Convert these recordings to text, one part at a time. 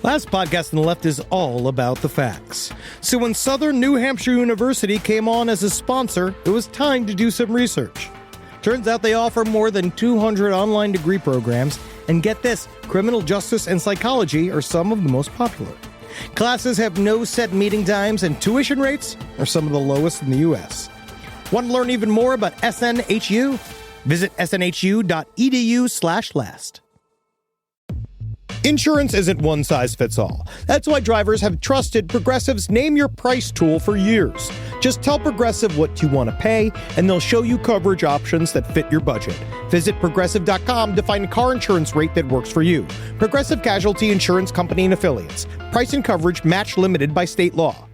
Last podcast on the left is all about the facts. So when Southern New Hampshire University came on as a sponsor, it was time to do some research. Turns out they offer more than 200 online degree programs, and get this, criminal justice and psychology are some of the most popular. Classes have no set meeting times, and tuition rates are some of the lowest in the U.S. Want to learn even more about SNHU? Visit snhu.edu/last. Insurance isn't one size fits all. That's why drivers have trusted Progressive's Name Your Price tool for years. Just tell Progressive what you want to pay, and they'll show you coverage options that fit your budget. Visit Progressive.com to find a car insurance rate that works for you. Progressive Casualty Insurance Company and Affiliates. Price and coverage match limited by state law.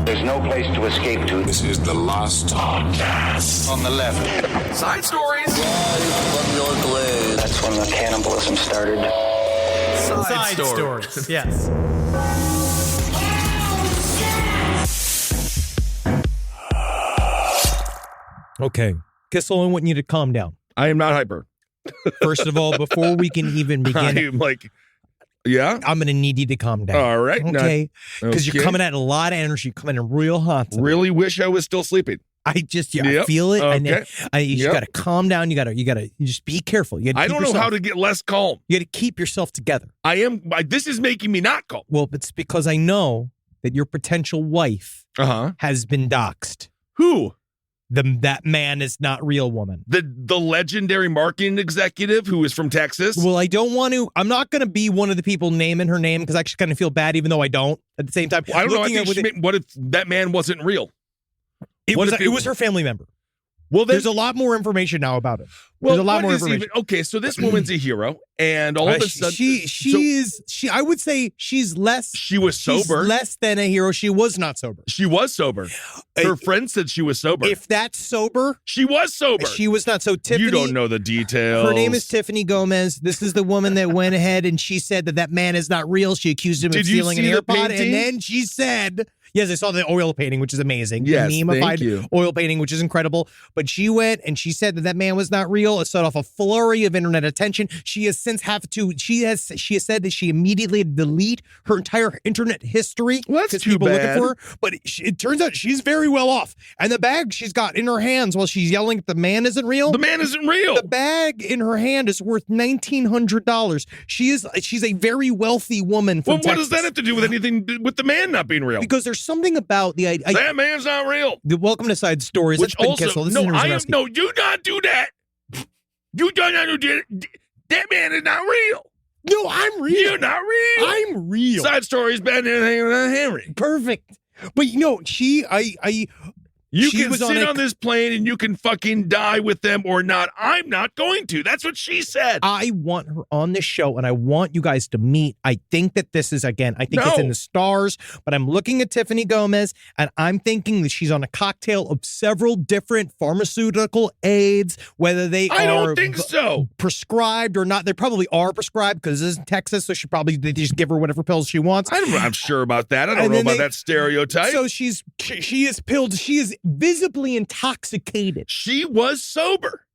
There's no place to escape to. This is the last podcast. On the left. Side stories. From your glade. That's when the cannibalism started. Side stories. Yes. Okay. Kissel, I want you to calm down. I am not hyper. First of all, before we can even begin, I'm like, yeah? I'm going to need you to calm down. All right. Okay? Because you're coming at a lot of energy, coming in real hot today. Really wish I was still sleeping. I feel it. Okay. You just got to calm down. You just be careful. I don't know how to get less calm. You got to keep yourself together. This is making me not calm. Well, it's because I know that your potential wife has been doxxed. Who? That man is not real woman. The legendary marketing executive who is from Texas? Well, I'm not going to be one of the people naming her name because I just kind of feel bad even though I don't at the same time. Well, I don't know. What if that man wasn't real? It was her family member. Well, there's a lot more information now about it. Well, there's a lot more information. Okay, so this woman's a hero, and all of a sudden, I would say she's less. She was sober. She's less than a hero. She was not sober. She was sober. Her friend said she was sober. If that's sober, she was sober. She was not. So Tiffany, you don't know the details. Her name is Tiffany Gomez. This is the woman that went ahead and she said that man is not real. She accused him of stealing an AirPod, and then she said. Yes, I saw the oil painting, which is amazing. Yes, the meme-ified oil painting, which is incredible. But she went and she said that man was not real. It set off a flurry of internet attention. She has since she has said that she immediately delete her entire internet history. Well, that's too bad. Looking for her. But it turns out she's very well off. And the bag she's got in her hands while she's yelling that the man isn't real. The man isn't real. The bag in her hand is worth $1,900. She's a very wealthy woman from Texas. What does that have to do with anything with the man not being real? Because there's something about the idea. That man's not real. Welcome to Side Stories. Which also, do not do that. You do not do that. That man is not real. No, I'm real. You're not real. I'm real. Side Stories, Ben and Henry. Perfect. But you can sit on this plane and you can fucking die with them or not. I'm not going to. That's what she said. I want her on this show and I want you guys to meet. I think that this is, again, it's in the stars, but I'm looking at Tiffany Gomez and I'm thinking that she's on a cocktail of several different pharmaceutical aids, whether they I don't think so. Prescribed or not. They probably are prescribed because this is in Texas, so they just give her whatever pills she wants. I'm sure about that. I don't know about that stereotype. So she is pilled. She is visibly intoxicated. She was sober.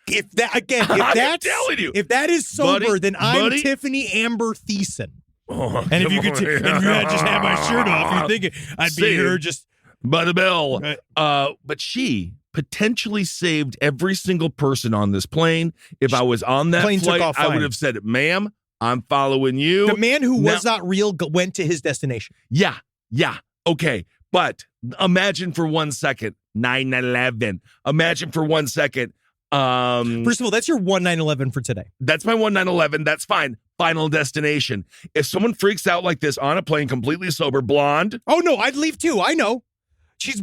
I'm telling you, if that is sober, then I'm Tiffany Amber Thiessen. Oh, and if you had just had my shirt off, you'd think I'd be here just by the bell. But she potentially saved every single person on this plane. If I was on that flight, I would have said, "Ma'am, I'm following you." The man who was not real went to his destination. Yeah, okay. But imagine for 1 second, 9/11. Imagine for 1 second. First of all, that's your 1/9/11 for today. That's my 1/9/11. That's fine. Final destination. If someone freaks out like this on a plane, completely sober, blonde. Oh no, I'd leave too. I know. She's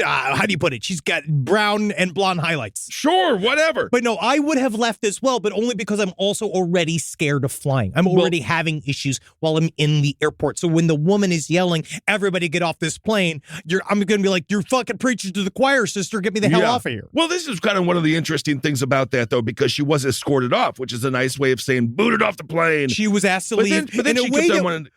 how do you put it? She's got brown and blonde highlights. Sure, whatever. But no, I would have left as well, but only because I'm also already scared of flying. I'm already having issues while I'm in the airport. So when the woman is yelling, "Everybody get off this plane," I'm going to be like, "You're fucking preaching to the choir, sister. Get me the hell off of here." Well, this is kind of one of the interesting things about that, though, because she was escorted off, which is a nice way of saying booted off the plane. She was asked to leave. But then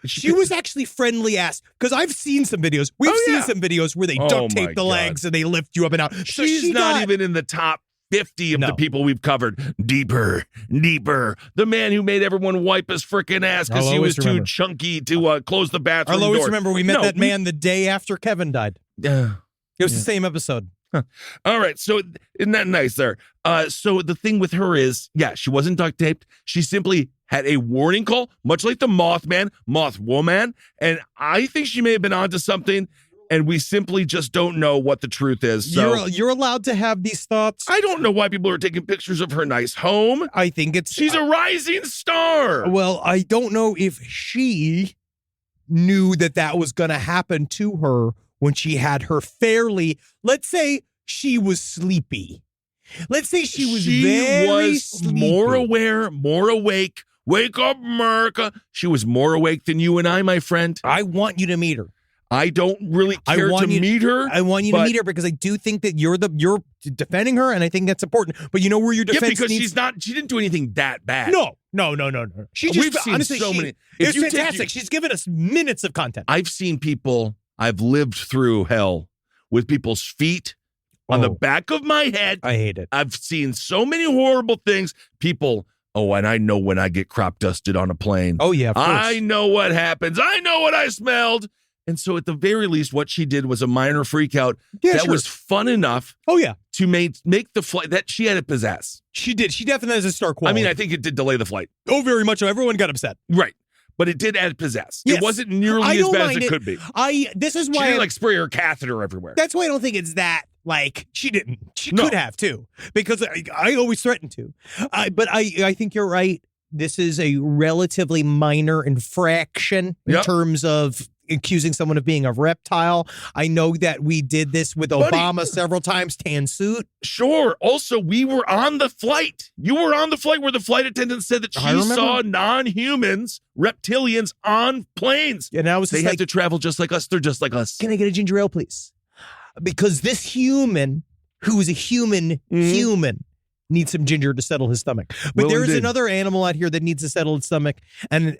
she was actually friendly asked, because I've seen some videos. We've seen some videos where they duct tape the legs and they lift you up and out. She's not even in the top 50 of the people we've covered. Deeper. The man who made everyone wipe his freaking ass because he was too chunky to close the bathroom I'll always door. remember we met that man the day after Kevin died. It was the same episode. Huh. All right, so isn't that nice there? So the thing with her is, she wasn't duct taped. She simply had a warning call, much like the Mothwoman, and I think she may have been onto something, and we simply just don't know what the truth is. So you're allowed to have these thoughts. I don't know why people are taking pictures of her nice home. I think she's a rising star. Well, I don't know if she knew that was going to happen to her when she had her let's say she was sleepy. Let's say she was very sleepy. More aware, more awake. Wake up, America. She was more awake than you and I, my friend. I want you to meet her. I don't really care to meet her. I want you to meet her because I do think that you're defending her, and I think that's important. But you know where your defense because she didn't do anything that bad. No. She just, we've seen honestly, so many. It's fantastic. She's given us minutes of content. I've seen people. I've lived through hell with people's feet on the back of my head. I hate it. I've seen so many horrible things. People, and I know when I get crop dusted on a plane. Oh, yeah, of course. I know what happens. I know what I smelled. And so at the very least, what she did was a minor freak out that was fun enough. Oh, yeah. To make the flight that she had to possess. She did. She definitely has a star quality. I mean, I think it did delay the flight. Oh, very much so. Everyone got upset. Right. But it did add possess. Yes. It wasn't nearly as bad as it could be. This is why she didn't spray her catheter everywhere. That's why I don't think it's that. She didn't. She could have too, because I always threatened to. But I think you're right. This is a relatively minor infraction in terms of accusing someone of being a reptile. I know that we did this with Obama several times, tan suit. Sure. Also, we were on the flight. You were on the flight where the flight attendant said that she saw non-humans, reptilians on planes. And I was they have to travel just like us. They're just like us. Can I get a ginger ale, please? Because this human, who is a human, needs some ginger to settle his stomach. But there is another animal out here that needs to settle its stomach. And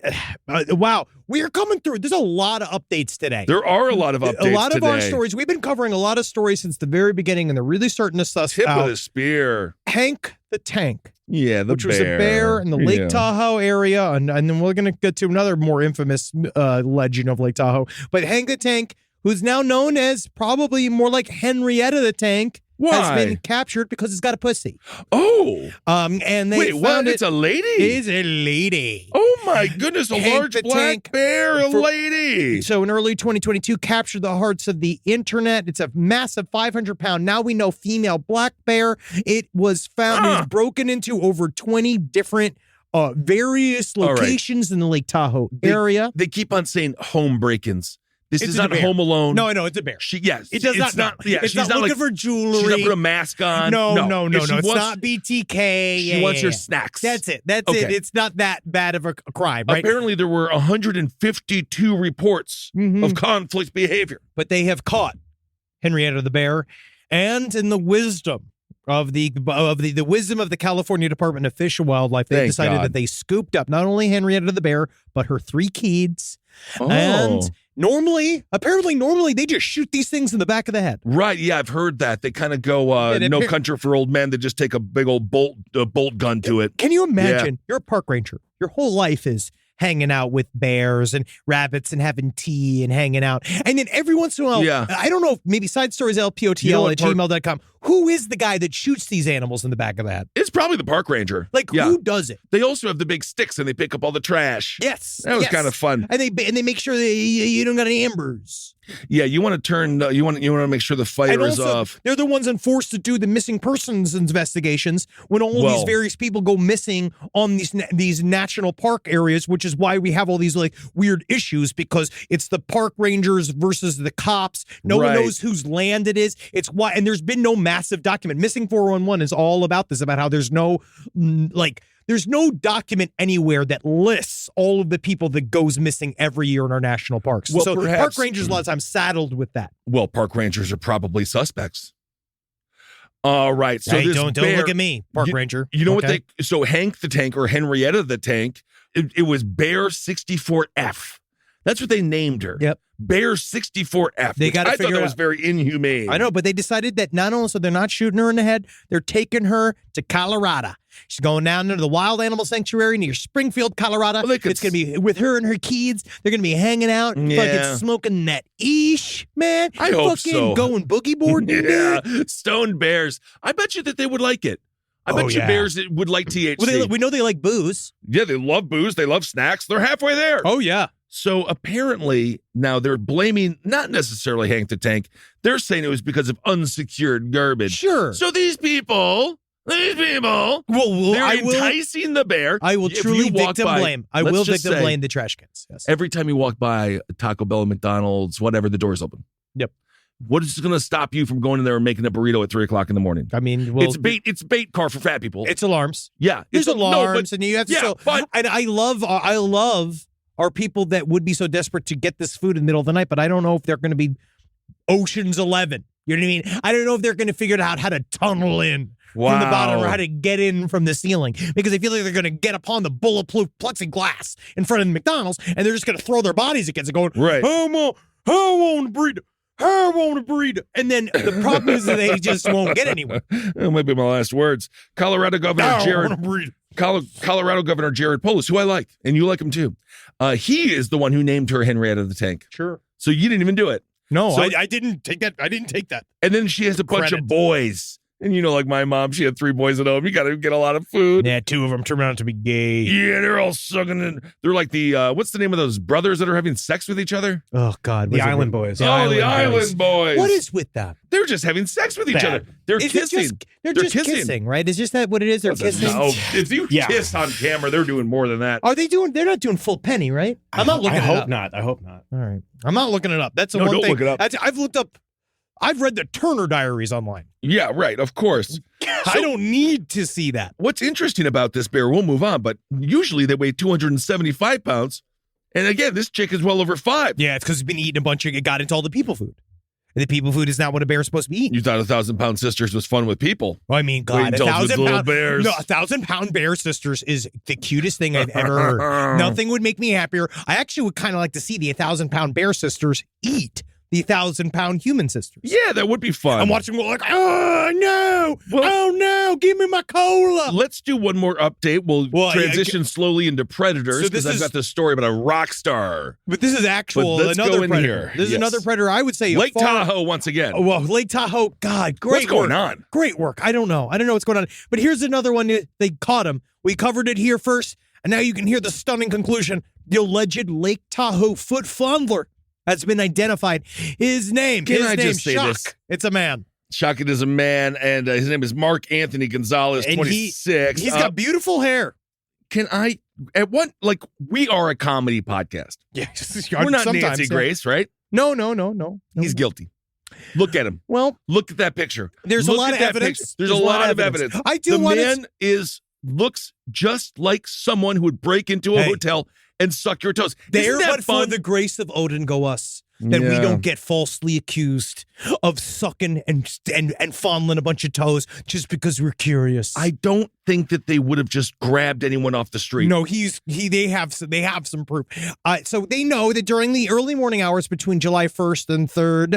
wow, we are coming through. There's a lot of updates today. There are a lot of updates today. A lot of our stories. We've been covering a lot of stories since the very beginning, and they're really starting to suss Tip out. of the spear. Hank the Tank. Yeah, which was a bear in the Lake Tahoe area. And then we're going to get to another more infamous legend of Lake Tahoe. But Hank the Tank, who's now known as probably more like Henrietta the Tank, has been captured because it's got a pussy. Oh. And they found it's a lady? It's a lady. Oh, my goodness. A large black bear, lady. So in early 2022, captured the hearts of the internet. It's a massive 500-pound, now we know, female black bear. It was found, it was broken into over 20 different various locations in the Lake Tahoe area. They keep on saying home break-ins. This is not bear. Home Alone. No, it's a bear. It does it's not. Yeah, it's she's not looking for jewelry. She's not put a mask on. No. It's not BTK. She wants her snacks. That's it. That's it. It's not that bad of a crime, right? Apparently, there were 152 reports of conflict behavior. But they have caught Henrietta the bear, and in the wisdom of the wisdom of the California Department of Fish and Wildlife, they decided that they scooped up not only Henrietta the bear, but her 3 kids. And normally they just shoot these things in the back of the head. Right, yeah, I've heard that. They kind of go, no country for old men. They just take a big old bolt gun to it. Can you imagine? You're a park ranger. Your whole life is hanging out with bears and rabbits and having tea and hanging out. And then every once in a while, I don't know, maybe side stories LPOTL at gmail.com. Who is the guy that shoots these animals in the back of the head? It's probably the park ranger. Who does it? They also have the big sticks and they pick up all the trash. Yes. That was kind of fun. And they make sure that you don't got any embers. Yeah, you want to turn. You want to make sure the fire is off. They're the ones enforced to do the missing persons investigations when all these various people go missing on these national park areas, which is why we have all these weird issues, because it's the park rangers versus the cops. No one knows whose land it is. It's why, and there's been no massive document. Missing 411 is all about this, about how there's no there's no document anywhere that lists all of the people that goes missing every year in our national parks. Well, so perhaps, park rangers a lot of times saddled with that. Well, park rangers are probably suspects. All right. So hey, don't look at me, park ranger. You know what so Hank the Tank, or Henrietta the Tank, it was Bear 64F. That's what they named her. Yep. Bear 64F. They which gotta I thought figure that it was out. very inhumane. I know, but they decided that not only so they're not shooting her in the head, they're taking her to Colorado. She's going down to the Wild Animal Sanctuary near Springfield, Colorado. Well, It's going to be with her and her kids. They're going to be hanging out, Yeah. fucking smoking that ish, man. I hope fucking so. going boogie boarding. Yeah, dude. stoned bears. I bet you that they would like it. I bet you yeah. bears would like THC. Well, we know they like booze. Yeah, they love booze. They love snacks. They're halfway there. Oh, yeah. So apparently now they're blaming not necessarily Hank the Tank. They're saying it was because of unsecured garbage. Sure. So these people, well, they're I will. enticing the bear. I will If truly you walk victim by- blame. I let's will just victim say, blame the trash cans. Yes. Every time you walk by Taco Bell, McDonald's, whatever, the door's open. Yep. What is going to stop you from going in there and making a burrito at 3:00 in the morning? I mean, well, It's bait car for fat people. It's alarms. Yeah, There's it's alarms, and you have to. yeah, So, but- and I love our people that would be so desperate to get this food in the middle of the night, but I don't know if they're going to be Ocean's 11. You know what I mean? I don't know if they're going to figure out how to tunnel in from the bottom or how to get in from the ceiling, because I feel like they're going to get upon the bulletproof plexiglass in front of the McDonald's, and they're just going to throw their bodies against it, going, Right. I want a burrito. I want a burrito. And then the problem is that they just won't get anywhere. That might be my last words. Colorado Governor Jared Polis, who I like, and you like him too. He is the one who named her Henrietta the Tank. Sure. So you didn't even do it. No, So- I didn't take that. I didn't take that. And then she has a bunch Credit. of boys. And you know, like my mom, she had 3 boys at home. You got to get a lot of food. Yeah, 2 of them turned out to be gay. Yeah, they're all sucking in. They're like the, what's the name of those brothers that are having sex with each other? Oh, God. The Island Boys. The Island Boys. What is with that? They're just having sex with each Bad. other. They're Is it kissing. just, they're They're just kissing. kissing, right? Is just that what it is? They're kissing? No, if you Yeah. kiss on camera, they're doing more than that. Are they doing? They're not doing full penny, right? I'm not looking I it hope up. not. I hope not. All right. I'm not looking it up. That's the No, one don't thing. look it up. I've looked up. I've read the Turner Diaries online. Yeah, right. Of course. I don't need to see that. What's interesting about this bear, we'll move on, but usually they weigh 275 pounds. And again, this chick is well over 5. Yeah, it's because it's been eating a bunch of. It got into all the people food. And the people food is not what a bear's supposed to be eating. You thought 1,000-pound sisters was fun with people. Well, I mean, Wait God, until it's with little bears. No, 1,000-pound bear sisters is the cutest thing I've ever heard. Nothing would make me happier. I actually would kind of like to see the 1,000-pound bear sisters eat the 1,000-pound human sisters. Yeah, that would be fun. I'm watching them go like, oh no, Well- oh no, give me my cola. Let's do one more update. We'll Well, transition slowly into Predators So this because I've is- got this story about a rock star. But this is actual But let's another go in predator. here. This is Yes. another predator. I would say Lake far- Tahoe once again. Oh, well, Lake Tahoe. God, great What's going work. on? Great work. I don't know what's going on. But here's another one. They caught him. We covered it here first, and now you can hear the stunning conclusion. The alleged Lake Tahoe foot fondler has been identified. His name. Can his I name, just say Shock. this? It's a man. Shockett is a man, and his name is Mark Anthony Gonzalez, And 26. He's got beautiful hair. Can I, at what, like, we are a comedy podcast. Yeah, We're not sometimes, Nancy yeah. Grace, right? No. He's guilty. Look at him. Well, Look at that picture. there's Look a lot at of that evidence. picture. There's a lot of evidence. I do The want man looks just like someone who would break into a Hey. hotel and suck your toes. there, Isn't that but fun? for the grace of Odin go us. That we Yeah. don't get falsely accused of sucking and fondling a bunch of toes just because we're curious. I don't think that they would have just grabbed anyone off the street. No, they have some proof. So they know that during the early morning hours between July 1st and 3rd,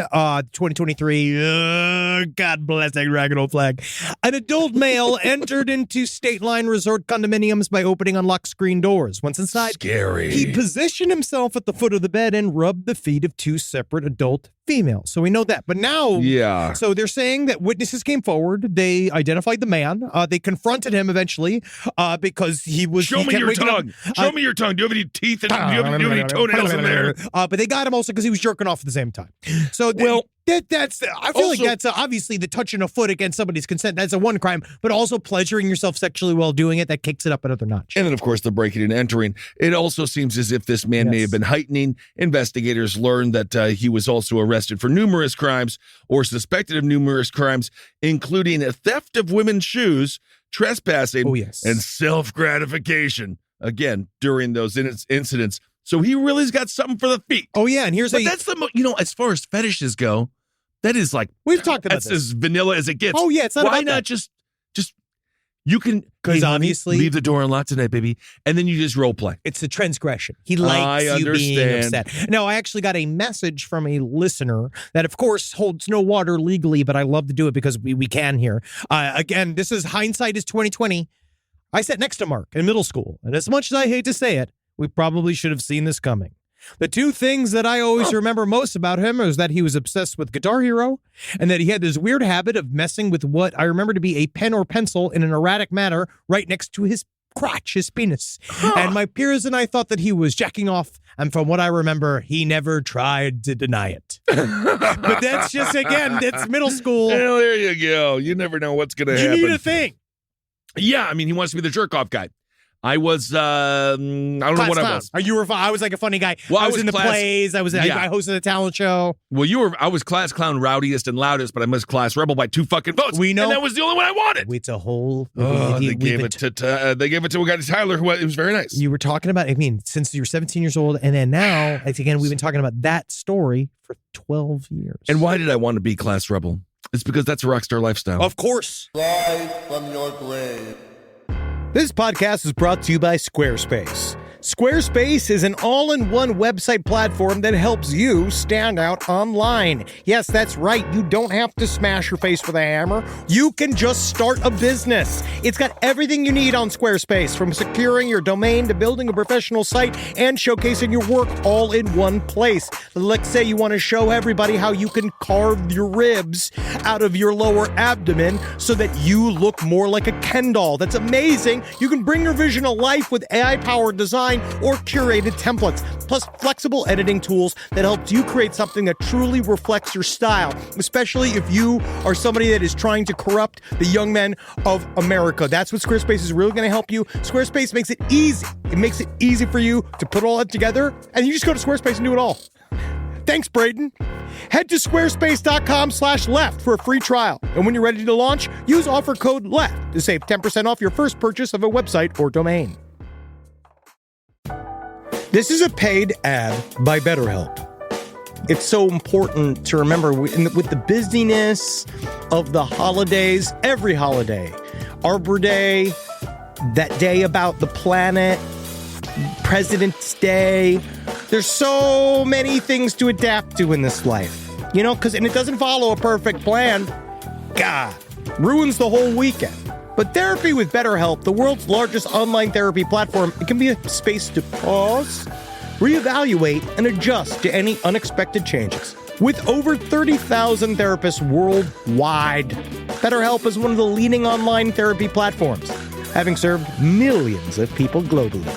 2023, God bless that ragged old flag, an adult male entered into State Line Resort condominiums by opening unlocked screen doors. Once inside, Scary. he positioned himself at the foot of the bed and rubbed the feet of 2 separate adult females. So we know that. But now, Yeah. so they're saying that witnesses came forward. They identified the man. They confronted him eventually because he was. Show he me kept your waking up- tongue. Show me your tongue. Do you have any teeth? And do you have any toenails in there? But they got him also because he was jerking off at the same time. So Well, that's. I feel like also- that's obviously the touching a foot against somebody's consent. That's a one crime, but also pleasuring yourself sexually while doing it, that kicks it up another notch. And then, of course, the breaking and entering. It also seems as if this man may Yes. have been heightening. Investigators learned that he was also arrested for numerous crimes or suspected of numerous crimes, including a theft of women's shoes, trespassing, Oh, yes. and self-gratification. Again, during those incidents. So he really's got something for the feet. Oh yeah, and here's But that's as far as fetishes go, that is like, we've talked about that's this. as vanilla as it gets. Oh yeah, it's not Why about not that. just You can, 'Cause hey, honey, obviously- leave the door unlocked tonight, baby. And then you just role play. It's a transgression. He likes I you being understand. upset. No, I actually got a message from a listener that, of course, holds no water legally, but I love to do it because we can here. Again, this is hindsight is 2020. I sat next to Mark in middle school, and as much as I hate to say it, we probably should have seen this coming. The two things that I always remember most about him is that he was obsessed with Guitar Hero and that he had this weird habit of messing with what I remember to be a pen or pencil in an erratic manner right next to his crotch, his penis. And my peers and I thought that he was jacking off. And from what I remember, he never tried to deny it. But that's just, again, that's middle school. Well, there you go. You never know what's going to happen. You need a thing. Yeah, I mean, he wants to be the jerk-off guy. I was, I don't know what I was. I was like a funny guy. Well, I was in the class- plays. I hosted a talent show. Well, I was class clown rowdiest and loudest, but I missed class rebel by 2 fucking votes. We know. And that was the only one I wanted. It's a whole. They gave it to a guy to Tyler, who it was very nice. You were talking about, I mean, since you're 17 years old, and then now, again, we've been talking about that story for 12 years. And why did I want to be class rebel? It's because that's a rock star lifestyle. Of course. Live from your grave. This podcast is brought to you by Squarespace. Squarespace is an all-in-one website platform that helps you stand out online. Yes, that's right. You don't have to smash your face with a hammer. You can just start a business. It's got everything you need on Squarespace, from securing your domain to building a professional site and showcasing your work all in one place. Let's say you want to show everybody how you can carve your ribs out of your lower abdomen so that you look more like a Ken doll. That's amazing. You can bring your vision to life with AI-powered design or curated templates, plus flexible editing tools that helps you create something that truly reflects your style, especially if you are somebody that is trying to corrupt the young men of America. That's what Squarespace is really going to help you. Squarespace makes it easy. It makes it easy for you to put all that together, and you just go to Squarespace and do it all. Thanks, Braden. Head to squarespace.com/left for a free trial. And when you're ready to launch, use offer code LEFT to save 10% off your first purchase of a website or domain. This is a paid ad by BetterHelp. It's so important to remember with the busyness of the holidays, every holiday, Arbor Day, that day about the planet, President's Day. There's so many things to adapt to in this life, and it doesn't follow a perfect plan. God, ruins the whole weekend. But therapy with BetterHelp, the world's largest online therapy platform, it can be a space to pause, reevaluate, and adjust to any unexpected changes. With over 30,000 therapists worldwide, BetterHelp is one of the leading online therapy platforms, having served millions of people globally.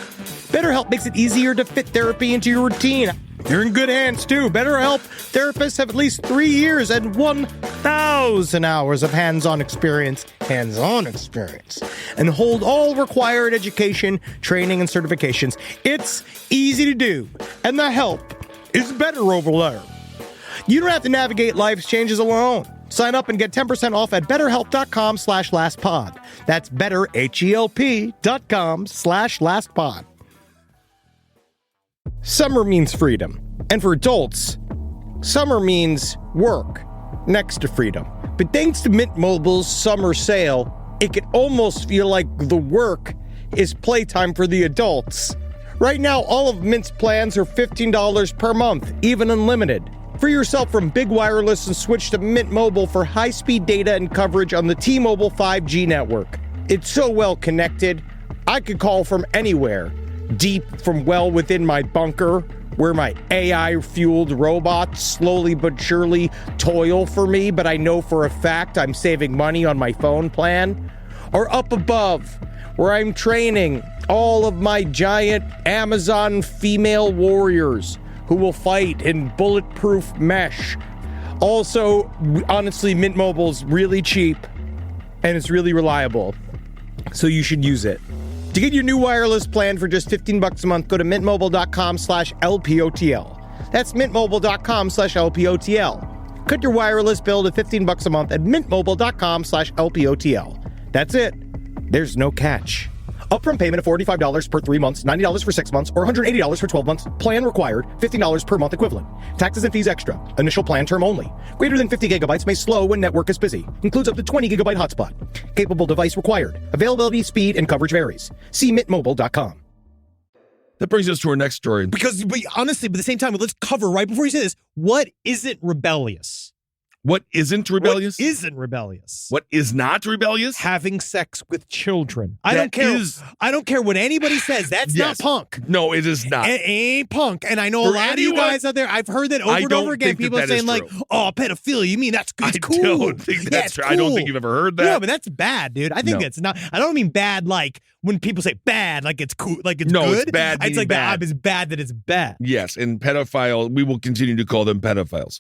BetterHelp makes it easier to fit therapy into your routine. You're in good hands, too. BetterHelp therapists have at least 3 years and 1,000 hours of hands-on experience, and hold all required education, training, and certifications. It's easy to do, and the help is better over there. You don't have to navigate life's changes alone. Sign up and get 10% off at betterhelp.com/lastpod. That's betterhelp.com/lastpod. Summer means freedom. And for adults, summer means work next to freedom. But thanks to Mint Mobile's summer sale, it can almost feel like the work is playtime for the adults. Right now, all of Mint's plans are $15 per month, even unlimited. Free yourself from big wireless and switch to Mint Mobile for high-speed data and coverage on the T-Mobile 5G network. It's so well connected, I could call from anywhere. Deep from well within my bunker, where my AI-fueled robots slowly but surely toil for me, but I know for a fact I'm saving money on my phone plan. Or up above, where I'm training all of my giant Amazon female warriors who will fight in bulletproof mesh. Also, honestly, Mint Mobile's really cheap, and it's really reliable, so you should use it. To get your new wireless plan for just $15 a month, go to mintmobile.com/LPOTL. That's mintmobile.com/LPOTL. Cut your wireless bill to $15 a month at mintmobile.com/LPOTL. That's it. There's no catch. Upfront payment of $45 per 3 months, $90 for 6 months, or $180 for 12 months. Plan required, $15 per month equivalent. Taxes and fees extra. Initial plan term only. Greater than 50 gigabytes may slow when network is busy. Includes up to 20 gigabyte hotspot. Capable device required. Availability, speed, and coverage varies. See mintmobile.com. That brings us to our next story. Because, but honestly, but at the same time, let's cover right before you say this, what isn't rebellious? What isn't rebellious? What isn't rebellious? What is not rebellious? Having sex with children. That I don't care what anybody says. That's not punk. No, it is not. It ain't punk. And I know a lot of you guys out there, I've heard that over and over again, people saying like, oh, pedophilia, you mean that's it's cool. I don't think that's true. Cool. I don't think you've ever heard that. No, but that's bad, dude. I think it's not. I don't mean bad like when people say bad, like it's cool, like it's good. It's bad. It's like bad. It's bad that it's bad. Yes, and pedophile, we will continue to call them pedophiles.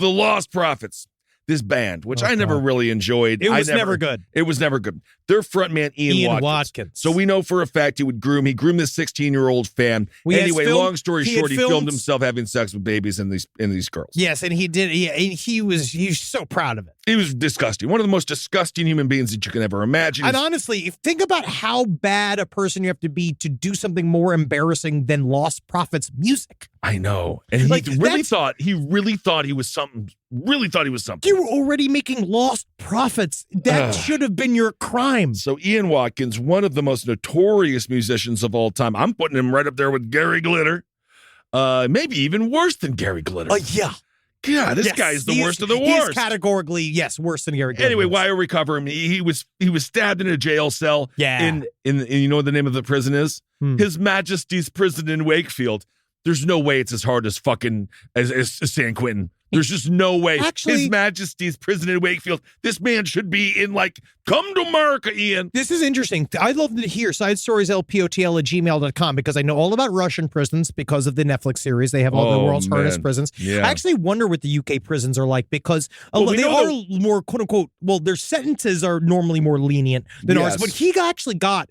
The Lost Prophets. This band, which I never really enjoyed. It was never good. It was never good. Their frontman, Ian Watkins. So we know for a fact he groomed this 16-year-old fan. Anyway, long story short, he filmed himself having sex with babies and these girls. Yes, and he did. He was so proud of it. He was disgusting. One of the most disgusting human beings that you can ever imagine. And honestly, think about how bad a person you have to be to do something more embarrassing than Lost Prophets music. I know. And he really thought he was something. Really thought he was something. You were already making Lost Prophets. That should have been your crime. So Ian Watkins, one of the most notorious musicians of all time. I'm putting him right up there with Gary Glitter. Maybe even worse than Gary Glitter. Yeah. Yeah, this guy is the worst of the worst. He's categorically, worse than Gary Glitter. Anyway, why are we covering him? He was stabbed in a jail cell. Yeah. In you know what the name of the prison is? His Majesty's Prison in Wakefield. There's no way it's as hard as fucking as San Quentin. There's just no way. Actually, His Majesty's Prison in Wakefield. This man should be in come to America, Ian. This is interesting. I'd love to hear sidestorieslpotl@gmail.com because I know all about Russian prisons because of the Netflix series. They have all the world's hardest prisons. Yeah. I actually wonder what the UK prisons are like because they are more quote unquote, their sentences are normally more lenient than ours. But he actually got,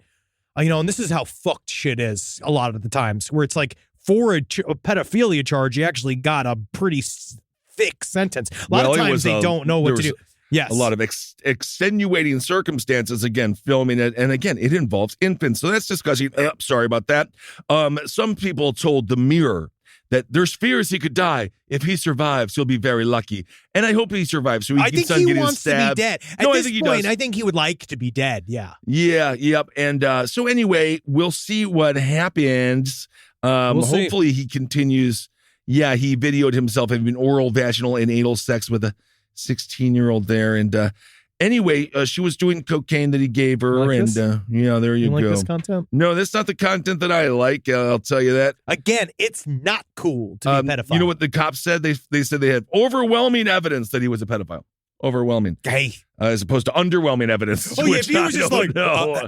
and this is how fucked shit is a lot of the times where it's like for a pedophilia charge, you actually got a pretty thick sentence. A lot of times they don't know what to do. Yes. A lot of extenuating circumstances, again, filming it. And again, it involves infants. So that's disgusting. Sorry about that. Some people told The Mirror that there's fears he could die. If he survives, he'll be very lucky. And I hope he survives. So he keeps on getting stabbed. I think he wants to be dead. At this point, I think he would like to be dead. Yeah. Yeah. Yep. And so anyway, we'll see what happens. Hopefully he continues. Yeah, he videoed himself having oral, vaginal, and anal sex with a 16-year-old there. And anyway, she was doing cocaine that he gave her. There you go. Like this content? No, that's not the content that I like. I'll tell you that. Again, it's not cool to be a pedophile. You know what the cops said? They said they had overwhelming evidence that he was a pedophile. Overwhelming. Hey. As opposed to underwhelming evidence. Oh, yeah, if he was just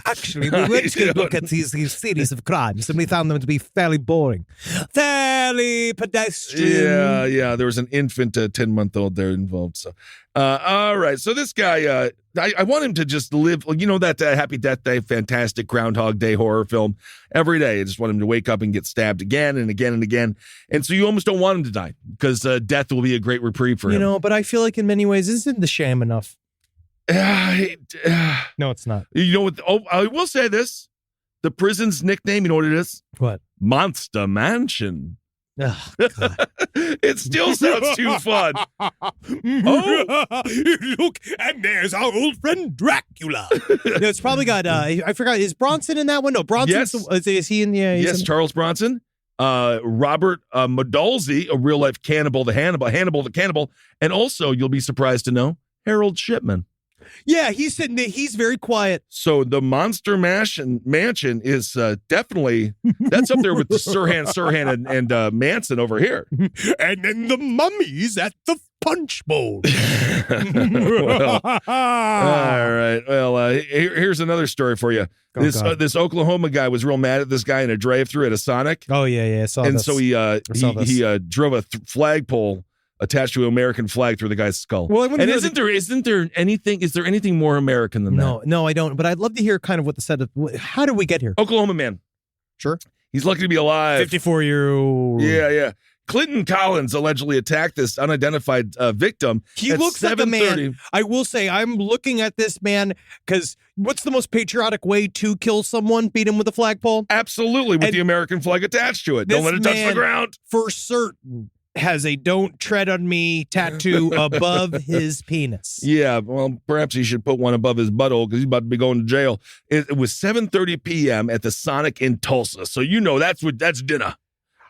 actually, we went to look at these series of crimes and we found them to be fairly boring. Fairly pedestrian. Yeah. There was an infant, 10-month-old there involved. So, all right. So this guy, I want him to just live, that Happy Death Day, fantastic Groundhog Day horror film every day. I just want him to wake up and get stabbed again and again and again. And so you almost don't want him to die because death will be a great reprieve for him. But I feel like in many ways, isn't the sham enough? No, it's not. You know what? I will say this. The prison's nickname, you know what it is? What? Monster Mansion. Oh, God. It still sounds too fun. Look, and there's our old friend Dracula. It's probably got, I forgot, is Bronson in that one? No, Bronson. Yes. Is he in the... Yes, Charles Bronson. Robert Madolzi, a real-life cannibal, Hannibal the Cannibal. And also, you'll be surprised to know, Harold Shipman. Yeah, he's sitting there. He's very quiet. So the Monster Mansion is definitely, that's up there with the Sirhan and Manson over here. And then the mummies at the Punch Bowl. Well, all right. Well, here's another story for you. This Oklahoma guy was real mad at this guy in a drive-thru at a Sonic. Oh, yeah. I saw this. And so he drove a flagpole attached to an American flag through the guy's skull. Well, and is there anything more American than that? No, I don't. But I'd love to hear kind of what the set of, how did we get here? Oklahoma man. Sure. He's lucky to be alive. 54-year-old. Yeah. Clinton Collins allegedly attacked this unidentified victim. He at looks like a 7:30. man. I will say, I'm looking at this man because what's the most patriotic way to kill someone? Beat him with a flagpole? Absolutely, with And the American flag attached to it. Don't this let it touch the man- ground. For certain, has a "Don't Tread on Me" tattoo above his penis. Yeah, well, perhaps he should put one above his butthole because he's about to be going to jail. It was 7:30 p.m. at the Sonic in Tulsa, so you know that's dinner.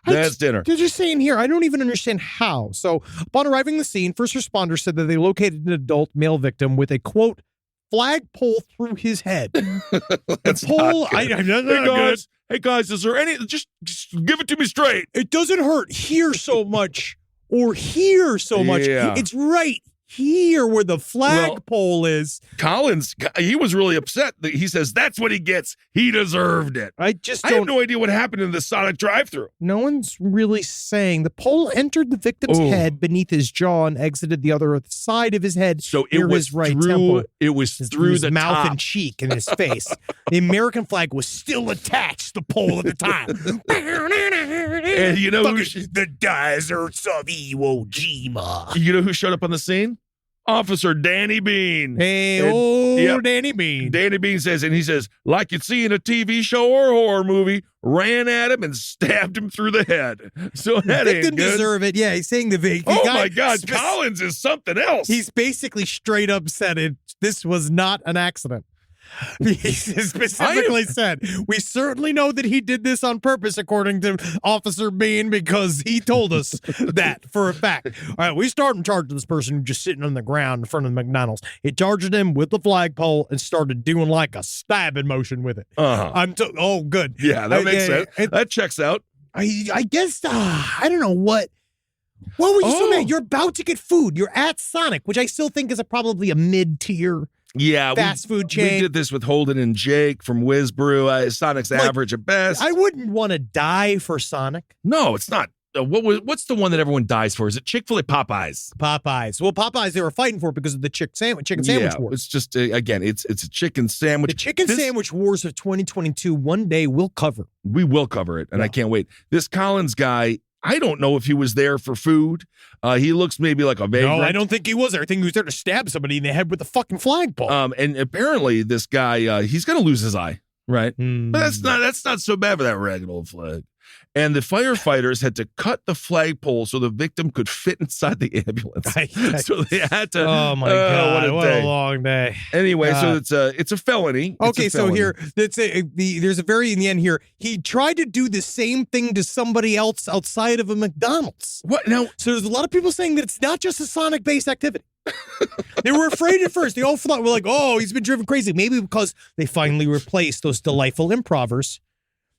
That's dinner. They're just saying here, I don't even understand how. So, upon arriving at the scene, first responders said that they located an adult male victim with a, quote, flagpole through his head. That's the pole, not good. Hey guys, is there any? Just give it to me straight. It doesn't hurt here so much or here so much. Yeah. It's right here where the flagpole is. Collins, he was really upset. He says that's what he gets. He deserved it. I just I have don't. no idea what happened in the Sonic drive-thru. No one's really saying the pole entered the victim's Oh. head beneath his jaw and exited the other side of his head. So it near was his right through. temple. It was through his the mouth top. and cheek and his face. The American flag was still attached to the pole at the time. And you know who? The deserts of Iwo Jima. You know who showed up on the scene? Officer Danny Bean. Hey, And- old yep. Danny Bean. Danny Bean says, and he says, like you'd see in a TV show or a horror movie, ran at him and stabbed him through the head. So that They ain't didn't good. deserve it. Yeah, he's saying the Oh my God, Collins is something else. He's basically straight up said it. This was not an accident. He specifically said, we certainly know that he did this on purpose, according to Officer Bean, because he told us that for a fact. All right, we started in charge of this person just sitting on the ground in front of the McDonald's. He charged him with the flagpole and started doing like a stabbing motion with it. Uh-huh. Oh, good. Yeah, that makes sense. That checks out. I guess, I don't know what. What were you so mad? You're about to get food. You're at Sonic, which I still think is probably a mid-tier Yeah, fast food chain. We did this with Holden and Jake from Whiz Brew. Sonic's Like, average at best. I wouldn't want to die for Sonic. No, it's not. What's the one that everyone dies for? Is it Chick-fil-A? Popeyes? Popeyes. Well, Popeyes, they were fighting for it because of the chicken sandwich wars. It's just again, it's a chicken sandwich. The chicken sandwich wars of 2022. One day we'll cover. We will cover it, and I Yeah. can't wait. This Collins guy, I don't know if he was there for food. He looks maybe like a vagrant. No, I don't think he was there. I think he was there to stab somebody in the head with a fucking flagpole. And apparently, this guy, he's going to lose his eye, right? But that's not so bad for that ragged old flag. And the firefighters had to cut the flagpole so the victim could fit inside the ambulance. So they had to. Oh my God! What day. a long day. Anyway, so it's a felony. Okay, so here there's a very in the end here. He tried to do the same thing to somebody else outside of a McDonald's. What now? So there's a lot of people saying that it's not just a Sonic-based activity. They were afraid at first. They all thought, we're like, oh, he's been driven crazy. Maybe because they finally replaced those delightful improvers.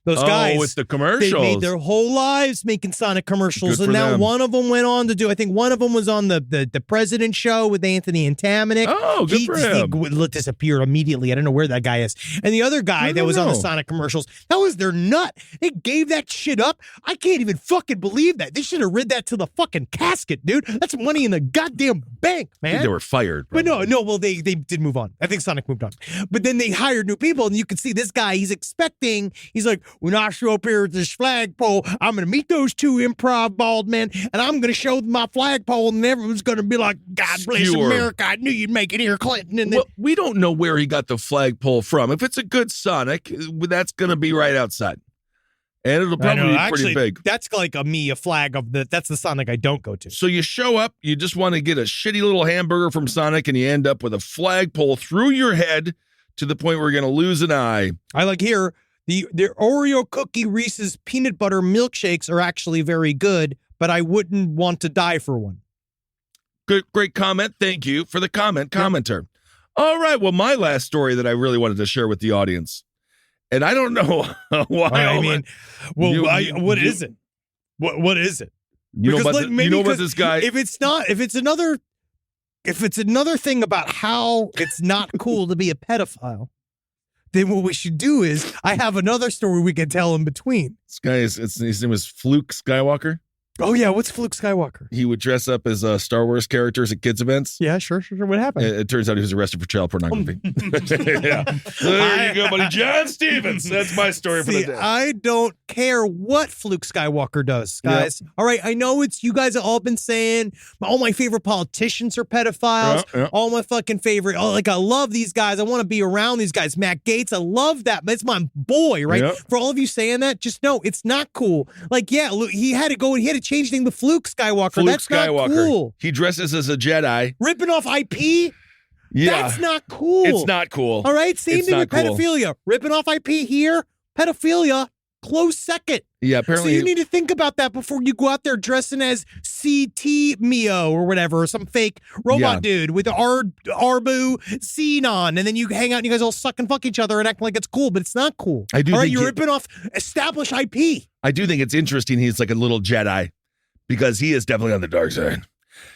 Those guys. with the commercials. They made their whole lives making Sonic commercials. Good And for now them. one of them went on to do, I think one of them was on the President Show with Anthony and Taminick. Oh, good for him. He disappeared immediately. I don't know where that guy is. And the other guy that was on the Sonic commercials, that was their nut. They gave that shit up. I can't even fucking believe that. They should have rid that to the fucking casket, dude. That's money in the goddamn bank, I man. think they were fired. But no, well, they did move on. I think Sonic moved on. But then they hired new people, and you can see this guy, he's like, when I show up here with this flagpole, I'm going to meet those two improv bald men, and I'm going to show them my flagpole, and everyone's going to be like, God bless Skewer. America. I knew you'd make it here, Clinton. And then, Well, we don't know where he got the flagpole from. If it's a good Sonic, that's going to be right outside. And it'll probably be pretty big. That's like a flag of that's the Sonic I don't go to. So you show up, you just want to get a shitty little hamburger from Sonic, and you end up with a flagpole through your head to the point where you're going to lose an eye. I like here, the Oreo cookie Reese's peanut butter milkshakes are actually very good, but I wouldn't want to die for one. Good, great comment. Thank you for the commenter. All right. Well, my last story that I really wanted to share with the audience, and I don't know why. I mean, well, what you- is it? What is it? You know Because about, because this guy? If it's another thing about how it's not cool to be a pedophile, then what we should do is I have another story we can tell in between. This guy his name is Fluke Skywalker. Oh, yeah. What's Fluke Skywalker? He would dress up as Star Wars characters at kids' events. Yeah, sure. What happened? It turns out he was arrested for child pornography. Yeah. There you go, buddy. John Stevens. That's my story for the day. I don't care what Fluke Skywalker does, guys. Yep. All right, I know it's you guys have all been saying all my favorite politicians are pedophiles. All my fucking favorite. Oh, like I love these guys. I want to be around these guys. Matt Gaetz, I love that. It's my boy, right? Yep. For all of you saying that, just know it's not cool. Like, yeah, look, he had to change things with Fluke Skywalker. That's Skywalker. Not cool. He dresses as a Jedi. Ripping off IP? Yeah. That's not cool. It's not cool. All right, same thing with pedophilia. Ripping off IP here, pedophilia, close second. Yeah, apparently. So you need to think about that before you go out there dressing as CT Mio or whatever, or some fake robot dude with Arbu Xenon, and then you hang out and you guys all suck and fuck each other and act like it's cool, but it's not cool. I do. All right, think you're ripping off established IP. I do think it's interesting. He's like a little Jedi because he is definitely on the dark side.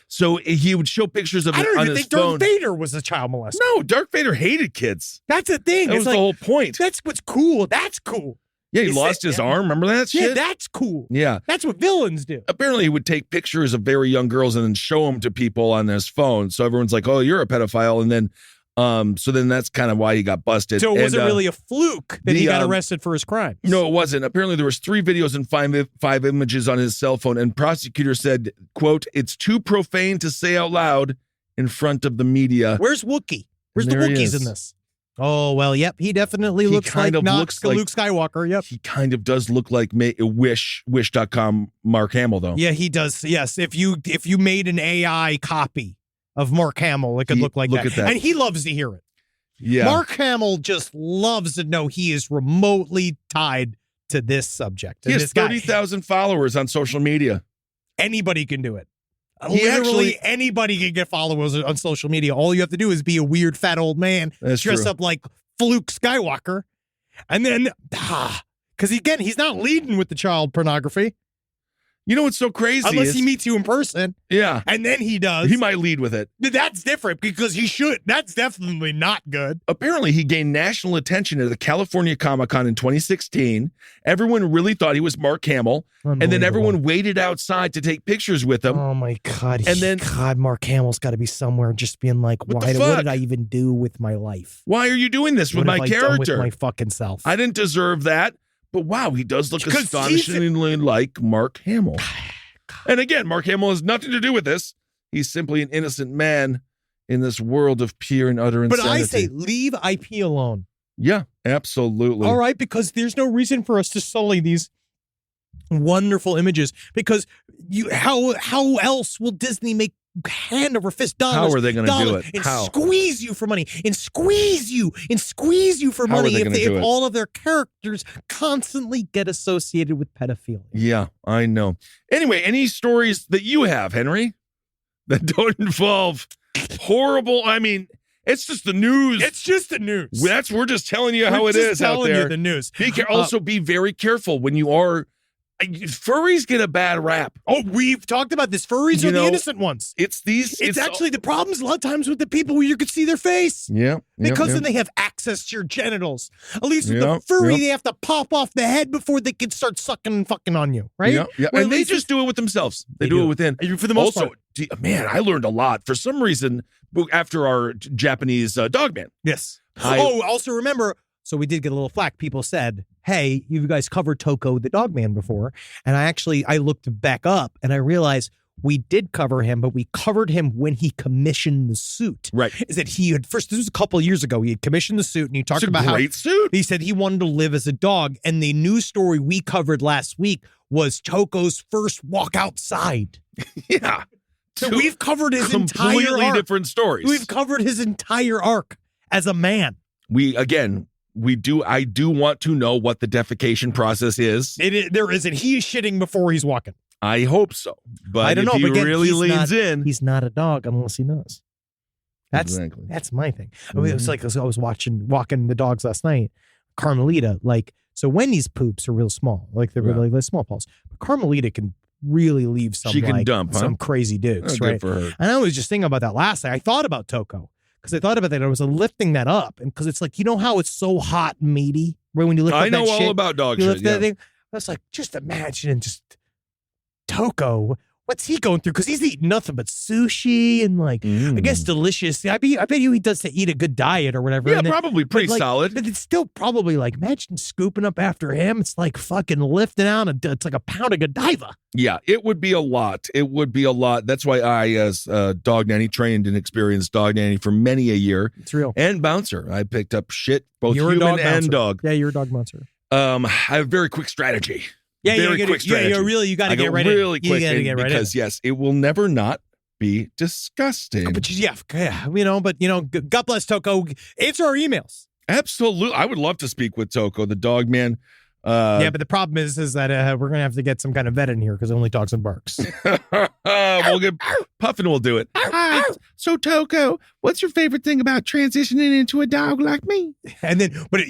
So he would show pictures of it on his phone. I don't even think Darth Vader was a child molester. No, Darth Vader hated kids. That's the thing. That was the whole point. That's what's cool. That's cool. Yeah, he lost his arm. Remember that shit? Yeah, that's cool. Yeah. That's what villains do. Apparently, he would take pictures of very young girls and then show them to people on his phone. So everyone's like, oh, you're a pedophile. And then, so then that's kind of why he got busted. So it wasn't really a fluke that he got arrested for his crimes. No, it wasn't. Apparently, there was 3 videos and five images on his cell phone. And prosecutor said, quote, it's too profane to say out loud in front of the media. Where's Wookiee? Where's the Wookiees in this? Oh, well, yep. He definitely looks like Luke Skywalker. Yep. He kind of does look like Wish.com Mark Hamill, though. Yeah, he does. Yes. If you made an AI copy of Mark Hamill, it could look like that. At that. And he loves to hear it. Yeah. Mark Hamill just loves to know he is remotely tied to this subject. He has 30,000 followers on social media. Anybody can do it. Literally anybody can get followers on social media. All you have to do is be a weird fat old man, dress up like Fluke Skywalker, and then because again, he's not leading with the child pornography. You know what's so crazy? Unless he meets you in person. Yeah. And then he does. He might lead with it. That's different because he should. That's definitely not good. Apparently, he gained national attention at the California Comic-Con in 2016. Everyone really thought he was Mark Hamill. And then everyone waited outside to take pictures with him. Oh, my God. And then Mark Hamill's got to be somewhere just being like, what did I even do with my life? Why are you doing this with my character? Done with my fucking self? I didn't deserve that. But wow, he does look astonishingly like Mark Hamill. And again, Mark Hamill has nothing to do with this. He's simply an innocent man in this world of pure and utter insanity. But I say leave IP alone. Yeah, absolutely. All right, because there's no reason for us to sully these wonderful images. Because how else will Disney make hand over fist dollars? How are they going to do it? And squeeze you for money and squeeze you for money if all of their characters constantly get associated with pedophilia. Yeah, I know. Anyway, any stories that you have, Henry, that don't involve horrible? I mean, it's just the news. It's just the news. We're just telling you how it is out there. You the news. Also, be very careful when you are. Furries get a bad rap. Oh, we've talked about this. Furries are the innocent ones. It's actually the problem's a lot of times with the people where you could see their face. Yeah. Because then they have access to your genitals. At least with the furry, they have to pop off the head before they can start sucking and fucking on you, right? Yeah. And they just do it with themselves. They do it within. For the most part. Man, I learned a lot. For some reason, after our Japanese dog man. Yes. Also remember, so we did get a little flack. People said, hey, you guys covered Toko the dog man before. And I looked back up and I realized we did cover him, but we covered him when he commissioned the suit. Right. Is that this was a couple of years ago. He had commissioned the suit and he talked about great suit. He said he wanted to live as a dog. And the news story we covered last week was Toko's first walk outside. Yeah. So we've covered his entire arc. Completely different stories. We've covered his entire arc as a man. I do want to know what the defecation process is. There isn't. He is shitting before he's walking. I hope so. But I don't know. If he again, really leans in. He's not a dog unless he knows. That's my thing. Mm-hmm. I mean, it was like I was walking the dogs last night. Carmelita, so Wendy's poops are real small. Like they're really small paws. But Carmelita can really leave some some crazy dukes, right? Good for her. And I was just thinking about that last night. I thought about Toko. Because I thought about that, I was lifting that up, and because it's like, you know how it's so hot and meaty, right? When you lift up that shit, I know all about dog shit. That thing. I was like, just imagine just Toko, what's he going through? Because he's eating nothing but sushi and I guess delicious. I bet you he does to eat a good diet or whatever. Yeah, and probably pretty solid. But it's still probably imagine scooping up after him. It's like fucking lifting out. It's like a pound of Godiva. Yeah, it would be a lot. It would be a lot. That's why I, as a dog nanny, trained and experienced dog nanny for many a year. It's real. And bouncer. I picked up shit, both You're human a dog and bouncer. dog. Yeah, you're a dog bouncer. I have a very quick strategy. Yeah, very quick strategy. You got to get right really in. quick You got to get right in. because yes, it will never not be disgusting. But God bless Toko. Answer our emails. Absolutely, I would love to speak with Toko, the dog man. But the problem is that we're gonna have to get some kind of vet in here because it only talks and barks. We'll get Puffin will do it. Hi. So Toko, what's your favorite thing about transitioning into a dog like me? And then, but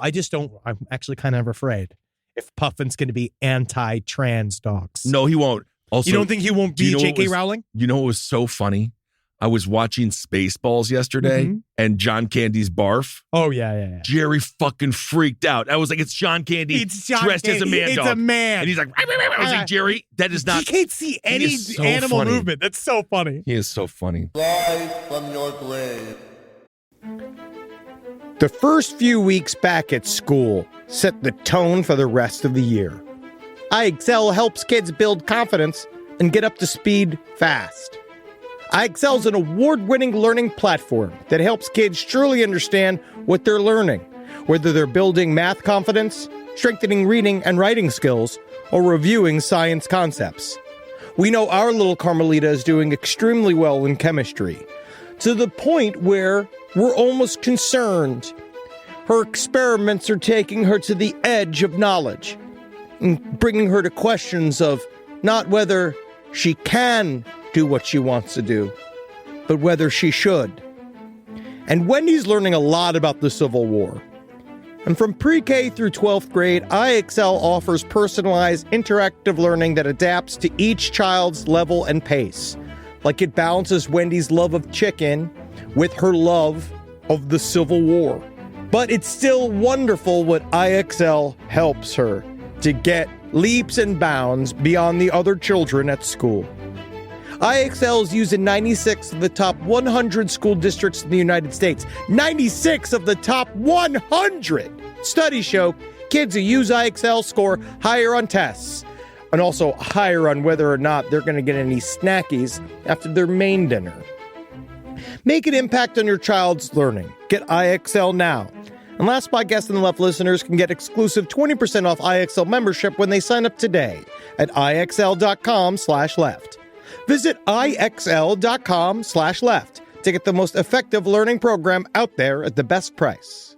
I just don't. I'm actually kind of afraid if Puffin's going to be anti-trans dogs. No, he won't. Also, you don't think he won't be J.K. Rowling? You know what was so funny? I was watching Spaceballs yesterday and John Candy's barf. Oh, yeah. Jerry fucking freaked out. I was like, it's John Candy dressed as a man dog. It's a man. And he's like, I was like, Jerry, that is not. He can't see any so animal funny. movement. That's so funny. He is so funny. Live from your grave. The first few weeks back at school set the tone for the rest of the year. iExcel helps kids build confidence and get up to speed fast. iExcel is an award-winning learning platform that helps kids truly understand what they're learning, whether they're building math confidence, strengthening reading and writing skills, or reviewing science concepts. We know our little Carmelita is doing extremely well in chemistry, to the point where we're almost concerned. Her experiments are taking her to the edge of knowledge and bringing her to questions of not whether she can do what she wants to do, but whether she should. And Wendy's learning a lot about the Civil War. And from pre-K through 12th grade, iExcel offers personalized interactive learning that adapts to each child's level and pace. Like it balances Wendy's love of chicken with her love of the Civil War. But it's still wonderful what iExcel helps her to get leaps and bounds beyond the other children at school. iExcel is used in 96 of the top 100 school districts in the United States. 96 of the top 100! Studies show kids who use iExcel score higher on tests, and also higher on whether or not they're going to get any snackies after their main dinner. Make an impact on your child's learning. Get iExcel now. And Last Podcast on the Left listeners can get exclusive 20% off iExcel membership when they sign up today at iexcel.com/left. Visit iexcel.com/left to get the most effective learning program out there at the best price.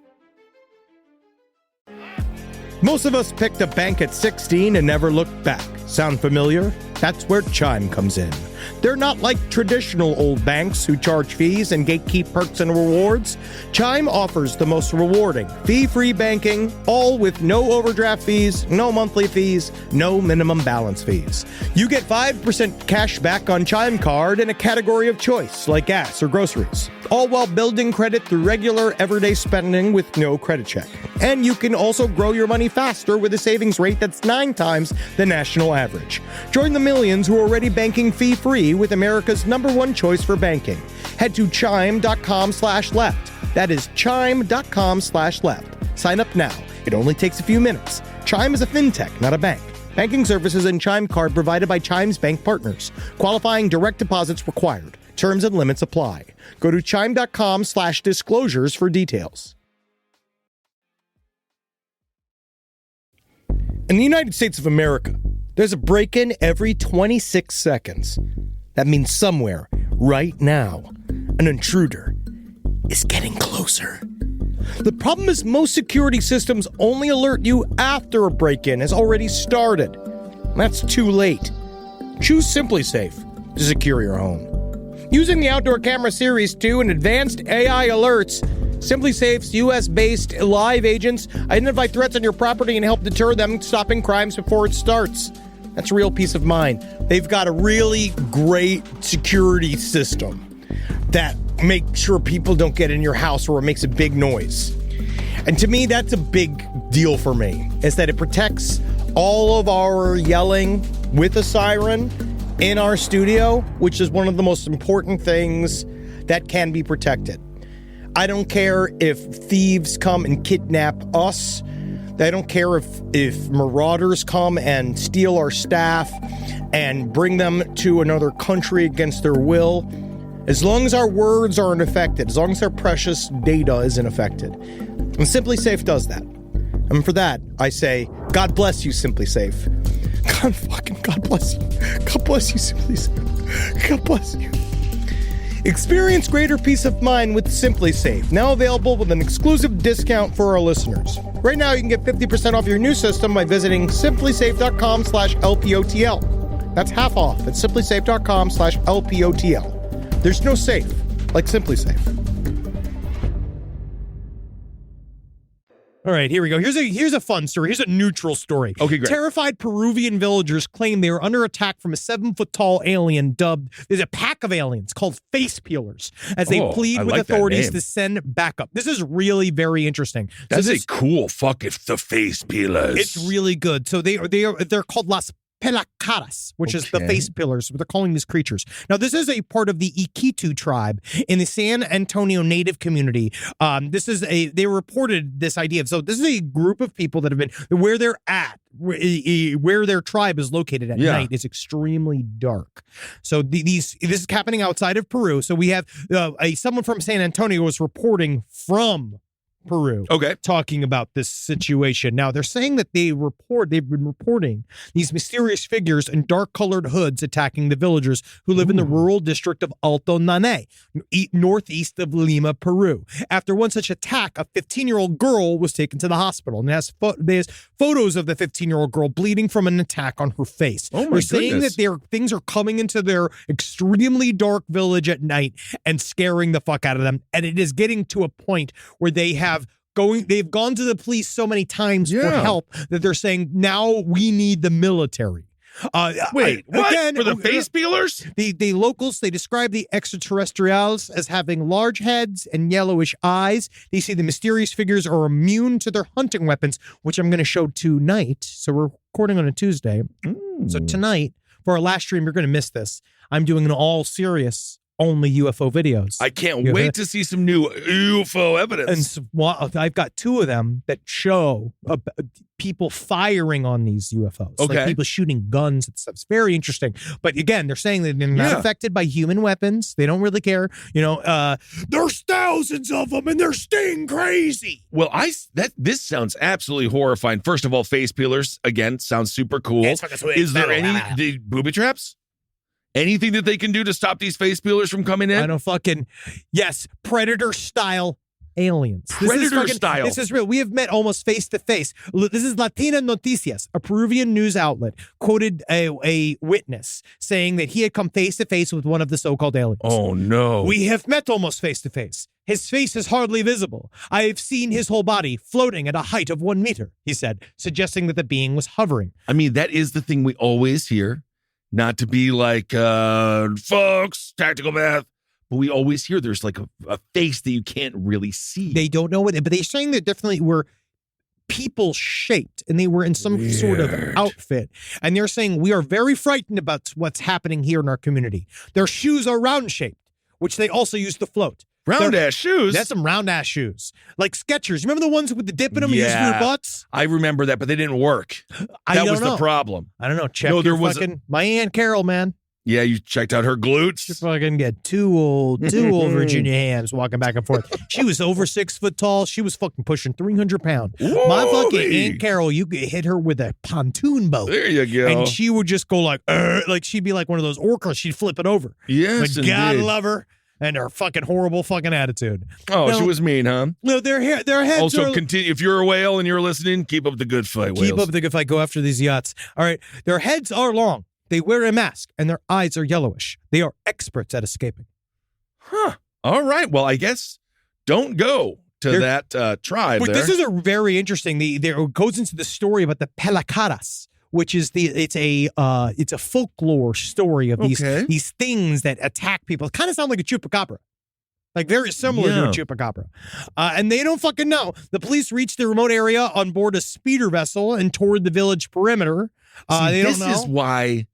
Most of us picked a bank at 16 and never looked back. Sound familiar? That's where Chime comes in. They're not like traditional old banks who charge fees and gatekeep perks and rewards. Chime offers the most rewarding, fee-free banking, all with no overdraft fees, no monthly fees, no minimum balance fees. You get 5% cash back on Chime Card in a category of choice, like gas or groceries, all while building credit through regular, everyday spending with no credit check. And you can also grow your money faster with a savings rate that's 9 times the national average. Join the millions who are already banking fee-free with America's #1 choice for banking. Head to chime.com/left. That is chime.com/left. Sign up now. It only takes a few minutes. Chime is a fintech, not a bank. Banking services and Chime Card provided by Chime's bank partners. Qualifying direct deposits required. Terms and limits apply. Go to chime.com/disclosures for details. In the United States of America, there's a break-in every 26 seconds. That means somewhere, right now, an intruder is getting closer. The problem is most security systems only alert you after a break-in has already started. That's too late. Choose SimpliSafe to secure your home. Using the Outdoor Camera Series 2 and advanced AI alerts, SimpliSafe's US-based live agents identify threats on your property and help deter them, stopping crimes before it starts. That's real peace of mind. They've got a really great security system that makes sure people don't get in your house or it makes a big noise. And to me, that's a big deal for me, is that it protects all of our yelling with a siren in our studio, which is one of the most important things that can be protected. I don't care if thieves come and kidnap us. I don't care if marauders come and steal our staff and bring them to another country against their will. As long as our words aren't affected, as long as our precious data isn't affected. And Simply Safe does that. And for that, I say, God bless you, Simply Safe. God bless you. God bless you, Simply Safe. God bless you. Experience greater peace of mind with Simply Safe, now available with an exclusive discount for our listeners. Right now, you can get 50% off your new system by visiting simplysafe.com/LPOTL. That's half off at simplysafe.com/LPOTL. There's no safe like Simply Safe. All right, here we go. Here's a fun story. Here's a neutral story. Okay, great. Terrified Peruvian villagers claim they were under attack from a 7-foot-tall alien dubbed, there's a pack of aliens called face peelers, as they plead with authorities to send backup. This is really very interesting. That's a cool fuck if the face peelers. It's really good. So they're called Las Pelacaras, which is the face pillars. They're calling these creatures. Now, this is a part of the Iquitu tribe in the San Antonio Native community. They reported this idea. So this is a group of people that have been where they're at, where their tribe is located at night is extremely dark. So this is happening outside of Peru. So we have someone from San Antonio was reporting from Peru, talking about this situation. Now, they're saying that they've been reporting these mysterious figures in dark-colored hoods attacking the villagers who live in the rural district of Alto Nanay, northeast of Lima, Peru. After one such attack, a 15-year-old girl was taken to the hospital, and there's photos of the 15-year-old girl bleeding from an attack on her face. They're saying that things are coming into their extremely dark village at night and scaring the fuck out of them, and it is getting to a point where they've gone to the police so many times for help that they're saying now we need the military. Wait, what? Again, for the face peelers? The locals, they describe the extraterrestrials as having large heads and yellowish eyes. They say the mysterious figures are immune to their hunting weapons, which I'm going to show tonight. So we're recording on a Tuesday. So tonight, for our last stream, you're going to miss this. I'm doing an all serious only UFO videos. I can't wait to see some new UFO evidence. And I've got two of them that show people firing on these UFOs. Like people shooting guns and stuff. It's very interesting. But again, they're saying that they're not affected by human weapons. They don't really care. There's thousands of them and they're staying crazy. Well, this sounds absolutely horrifying. First of all, face peelers, again, sounds super cool. Is there any booby traps? Anything that they can do to stop these face peelers from coming in? I don't yes, Predator-style aliens. Predator-style. This is real. We have met almost face-to-face. This is Latina Noticias, a Peruvian news outlet, quoted a witness saying that he had come face-to-face with one of the so-called aliens. Oh, no. We have met almost face-to-face. His face is hardly visible. I have seen his whole body floating at a height of 1 meter, he said, suggesting that the being was hovering. I mean, that is the thing we always hear. Not to be like, folks, tactical math, but we always hear there's like a face that you can't really see. They don't know it, but they're saying they definitely were people shaped and they were in some sort of outfit. And they're saying we are very frightened about what's happening here in our community. Their shoes are round shaped, which they also use to float. Round-ass shoes? That's some round-ass shoes. Like Skechers. Remember the ones with the dip in them you use for your butts? I remember that, but they didn't work. That was the problem. I don't know. Check my Aunt Carol, man. Yeah, you checked out her glutes? She fucking get two old Virginia hams walking back and forth. She was over 6 foot tall. She was fucking pushing 300 pounds. Whoa, my fucking Aunt Carol, you could hit her with a pontoon boat. There you go. And she would just go like she'd be like one of those orcas. She'd flip it over. Yes, but God love her. And her fucking horrible fucking attitude. Oh, she was mean, huh? No, their heads also, continue. If you're a whale and you're listening, keep up the good fight, whales. Keep up the good fight. Go after these yachts. All right. Their heads are long. They wear a mask, and their eyes are yellowish. They are experts at escaping. Huh. All right. Well, I guess don't go to that tribe. But this is a very interesting. There goes into the story about the Pelacaras, which is it's a folklore story of these things that attack people. It kind of sound like a chupacabra. Like very similar to a chupacabra. And they don't fucking know. The police reached the remote area on board a speeder vessel and toured the village perimeter. They don't know. This is why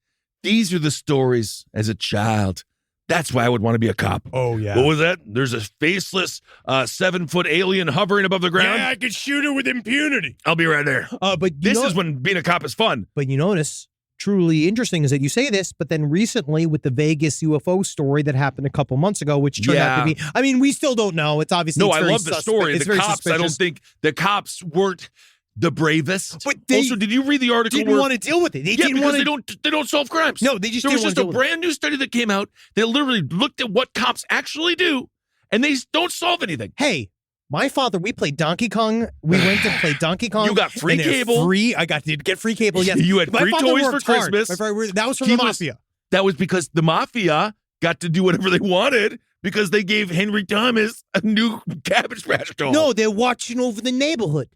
these are the stories as a child. That's why I would want to be a cop. Oh, yeah. What was that? There's a faceless 7-foot alien hovering above the ground. Yeah, I could shoot her with impunity. I'll be right there. But this is when being a cop is fun. But you notice, truly interesting is that you say this, but then recently with the Vegas UFO story that happened a couple months ago, which turned out to be, I mean, we still don't know. It's obviously No, it's I very love the story. It's The very cops, I don't think the cops weren't the bravest. But they also, did you read the article? Didn't want to deal with it. They didn't because want they don't solve crimes. No, they just there didn't was just a brand new study that came out that literally looked at what cops actually do, and they don't solve anything. Hey, my father, we played Donkey Kong. We went to play Donkey Kong. You got free cable. Did get free cable. Yes, you had free toys for Christmas. That was from the mafia. That was because the mafia got to do whatever they wanted because they gave Henry Thomas a new Cabbage Patch doll. No, they're watching over the neighborhood.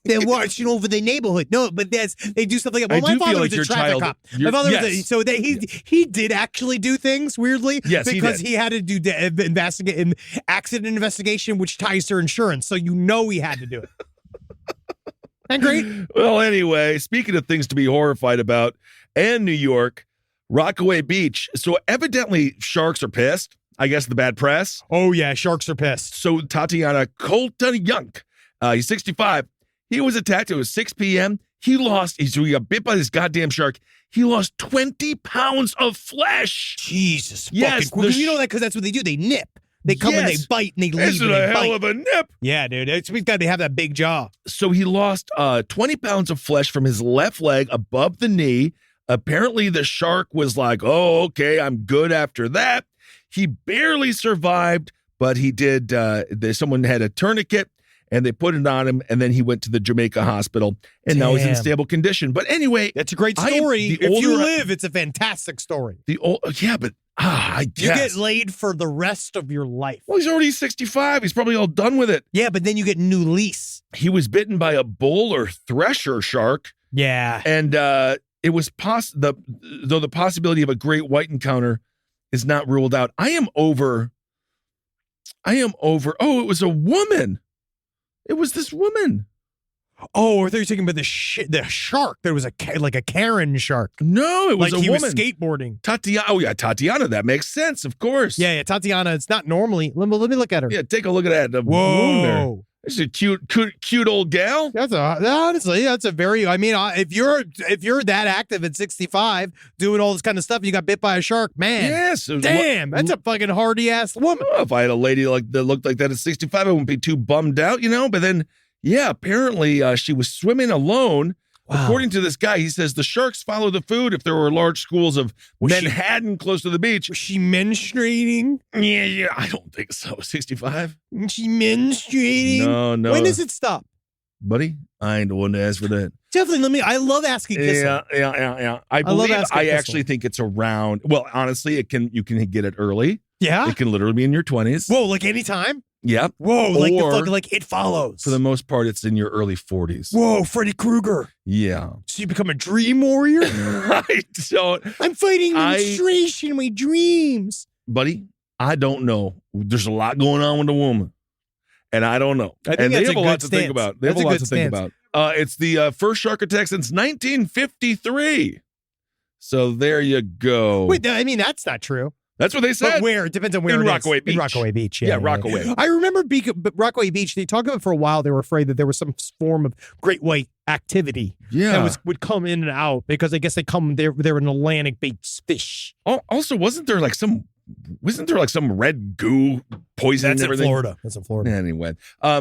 They're watching over the neighborhood. No, but they do stuff like that. Well, my father was a traffic cop. My father was he did actually do things weirdly. Yes, because he had to do accident investigation, which ties to insurance. So he had to do it. Isn't that great? Well, anyway, speaking of things to be horrified about, and New York, Rockaway Beach. So evidently, sharks are pissed. I guess the bad press. Oh yeah, sharks are pissed. So Tatiana Colton-Young, he's 65. He was attacked. It was 6 p.m. He got bit by this goddamn shark. He lost 20 pounds of flesh. Jesus. Yes. You know that because that's what they do. They nip. They come and they bite and they leave. This is a hell of a nip. Yeah, dude. He's got to have that big jaw. So he lost 20 pounds of flesh from his left leg above the knee. Apparently the shark was like, oh, okay, I'm good after that. He barely survived, but he did. Someone had a tourniquet and they put it on him, and then he went to the Jamaica hospital, and now he's in stable condition. But anyway, that's a great story. If you live, it's a fantastic story. I guess. You get laid for the rest of your life. Well, he's already 65. He's probably all done with it. Yeah, but then you get a new lease. He was bitten by a bull or thresher shark. Yeah. And it was though the possibility of a great white encounter is not ruled out. I am over. Oh, it was a woman. It was this woman. Oh, I thought you were talking about the shark. There was a Karen shark. No, it was a woman. He was skateboarding. Tatiana. Oh, yeah, Tatiana. That makes sense, of course. Yeah, Tatiana. It's not normally. Let me look at her. Yeah, take a look at that. Whoa. She's a cute old gal. Honestly, that's a very. I mean, if you're that active at 65, doing all this kind of stuff, you got bit by a shark, man. Yes. Damn, that's a fucking hardy ass woman. Oh, if I had a lady that looked like that at 65, I wouldn't be too bummed out, But then, yeah, apparently she was swimming alone. Wow. According to this guy, he says the sharks follow the food if there were large schools of Manhattan close to the beach. Was she menstruating? Yeah, I don't think so. 65? Was she menstruating? No. When does it stop? Buddy, I ain't the one to ask for that. Definitely, I love asking Kissel. Yeah. I actually think it's around, well, honestly, you can get it early. Yeah? It can literally be in your 20s. Whoa, like anytime? Yeah. Whoa, like It Follows. For the most part, it's in your early 40s. Whoa, Freddy Krueger. Yeah. So you become a dream warrior? I don't. I'm fighting menstruation in my dreams. Buddy, I don't know. There's a lot going on with the woman. And I don't know. I think they have a lot to think about. It's the first shark attack since 1953. So there you go. Wait, I mean, that's not true. That's what they said. But where? It depends on where in it Rockaway is. Beach. In Rockaway Beach, yeah. Rockaway. I remember Rockaway Beach, they talked about it for a while. They were afraid that there was some form of great white activity that would come in and out because I guess they're an Atlantic based fish. Also, wasn't there like some red goo poison? That's and everything? In Florida. That's in Florida. Anyway,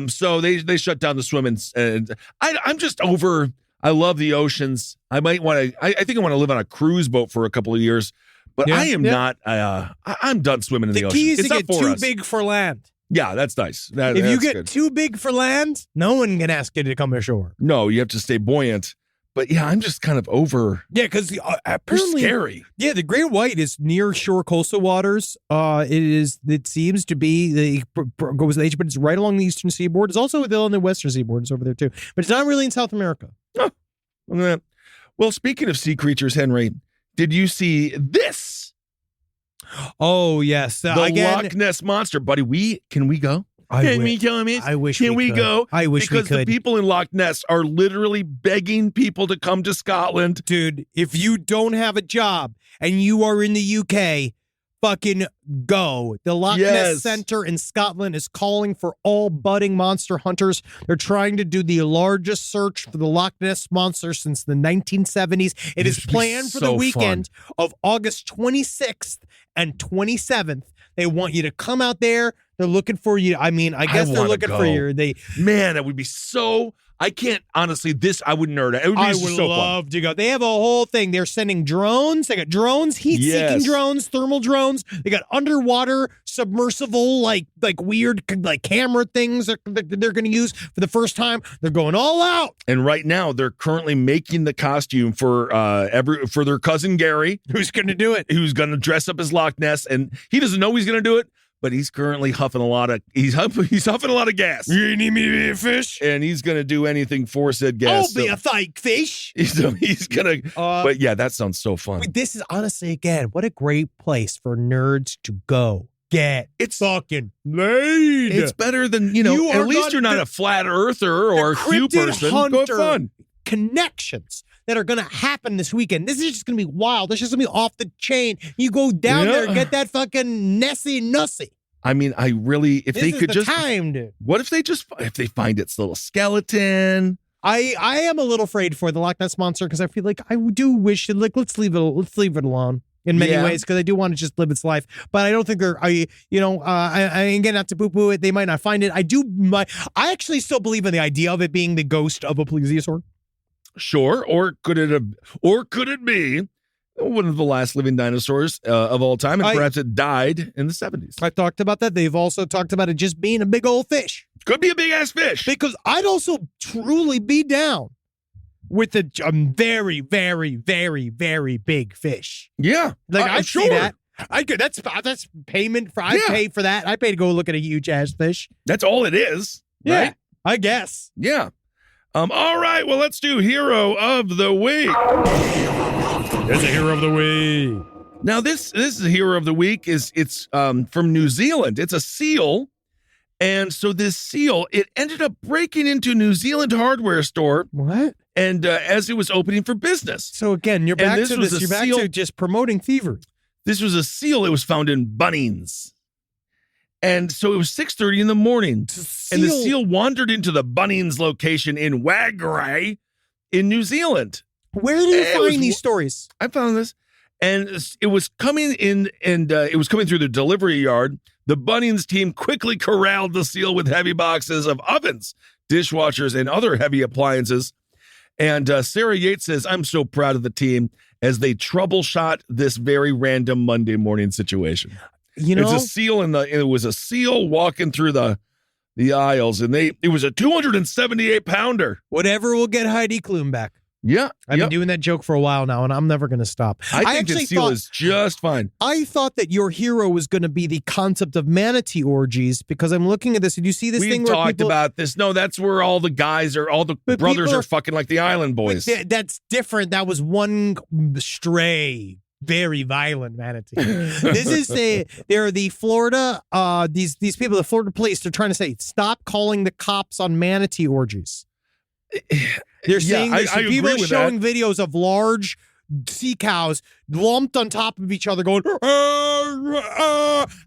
so they shut down the swimming, and I'm just over. I love the oceans. I might want to. I think I want to live on a cruise boat for a couple of years. But I am not. I'm done swimming in the ocean. The key is it's to get too big for land. Yeah, that's nice. If you get too big for land, no one can ask you to come ashore. No, you have to stay buoyant. But yeah, I'm just kind of over. Yeah, because apparently, scary. Yeah, the great white is near shore coastal waters. It seems to be goes with age, but it's right along the eastern seaboard. It's also on the western seaboard. It's over there too, but it's not really in South America. Oh, well, speaking of sea creatures, Henry. Did you see this? Oh yes, The again, Loch Ness Monster, buddy. Can we go? Can we could. go? I wish we because could. the people in Loch Ness are literally begging people to come to Scotland. Dude, if you don't have a job and you are in the UK, fucking go. The Loch Ness Center in Scotland is calling for all budding monster hunters. They're trying to do the largest search for the Loch Ness Monster since the 1970s. It is planned for the weekend of August 26th and 27th. They want you to come out there. They're looking for you. I mean, I guess they're looking for you. Man, that would be so... I can't, honestly, I would nerd out. It would be I so would fun. love to go. They have a whole thing. They're sending drones. They got drones, heat-seeking drones, thermal drones. They got underwater submersible, like weird like camera things that they're going to use for the first time. They're going all out. And right now, they're currently making the costume for their cousin Gary, who's going to do it, who's going to dress up as Loch Ness, and he doesn't know he's going to do it. But he's currently huffing a lot of gas. You need me to be a fish? And he's gonna do anything for said gas. I'll be a fake fish. So he's gonna but yeah, that sounds so fun. This is honestly, again, what a great place for nerds to go. It's fucking laid. It's better than, at least you're not a flat earther or a Q person. Go fun. Connections that are going to happen this weekend. This is just going to be wild. This is going to be off the chain. You go down there and get that fucking Nessie Nussy. I mean, if they could just time, dude. What if they find its little skeleton? I am a little afraid for the Loch Ness Monster because I feel like I do wish let's leave it alone in many ways because I do want to just live its life. But I don't think again, not to poo-poo it, they might not find it. I actually still believe in the idea of it being the ghost of a plesiosaur. Sure, or could it be one of the last living dinosaurs of all time, and perhaps it died in the 70s? I talked about that. They've also talked about it just being a big old fish. Could be a big ass fish. Because I'd also truly be down with a very, very, very, very big fish. Yeah, I'd sure. see that. I could. That's payment for. I pay for that. I pay to go look at a huge ass fish. That's all it is. Yeah, right? I guess. Yeah. All right, well, let's do Hero of the Week. There's a Hero of the Week. Now, this is a Hero of the Week. It's from New Zealand. It's a seal. And so this seal, it ended up breaking into a New Zealand hardware store. What? And as it was opening for business. So again, you're back to this. You're back to just promoting thievery. This was a seal. It was found in Bunnings. And so it was 6:30 in the morning, and the seal wandered into the Bunnings location in Wagrai in New Zealand. Where do you find these stories? I found this, and it was coming in, and it was coming through the delivery yard. The Bunnings team quickly corralled the seal with heavy boxes of ovens, dishwashers, and other heavy appliances. And Sarah Yates says, "I'm so proud of the team as they troubleshot this very random Monday morning situation." It's a seal it was a seal walking through the aisles, and it was a 278 pounder. Whatever will get Heidi Klum back. Yeah. I've been doing that joke for a while now, and I'm never going to stop. I think the seal is just fine. I thought that your hero was going to be the concept of manatee orgies because I'm looking at this. Did you see this thing where talked about this? No, that's where all the guys all the brothers are fucking like the Island Boys. That's different. That was one stray, very violent manatee. This is they're the Florida, these people, the Florida police, they're trying to say, stop calling the cops on manatee orgies. They're saying people are showing videos of large sea cows lumped on top of each other going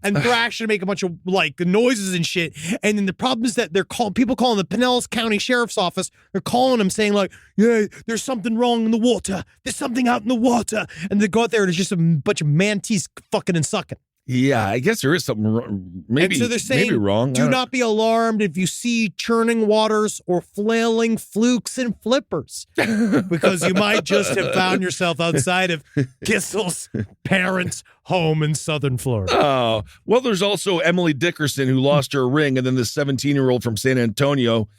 and thrashing to make a bunch of noises and shit. And then the problem is that people calling the Pinellas County Sheriff's Office. They're calling them saying yeah, there's something wrong in the water. There's something out in the water. And they go out there and it's just a bunch of manatees fucking and sucking. Yeah, I guess there is something wrong. Maybe, so they're saying, maybe wrong. Do not be alarmed if you see churning waters or flailing flukes and flippers, because you might just have found yourself outside of Kissel's parents' home in Southern Florida. Oh, well, there's also Emily Dickerson, who lost her ring, and then the 17-year-old from San Antonio,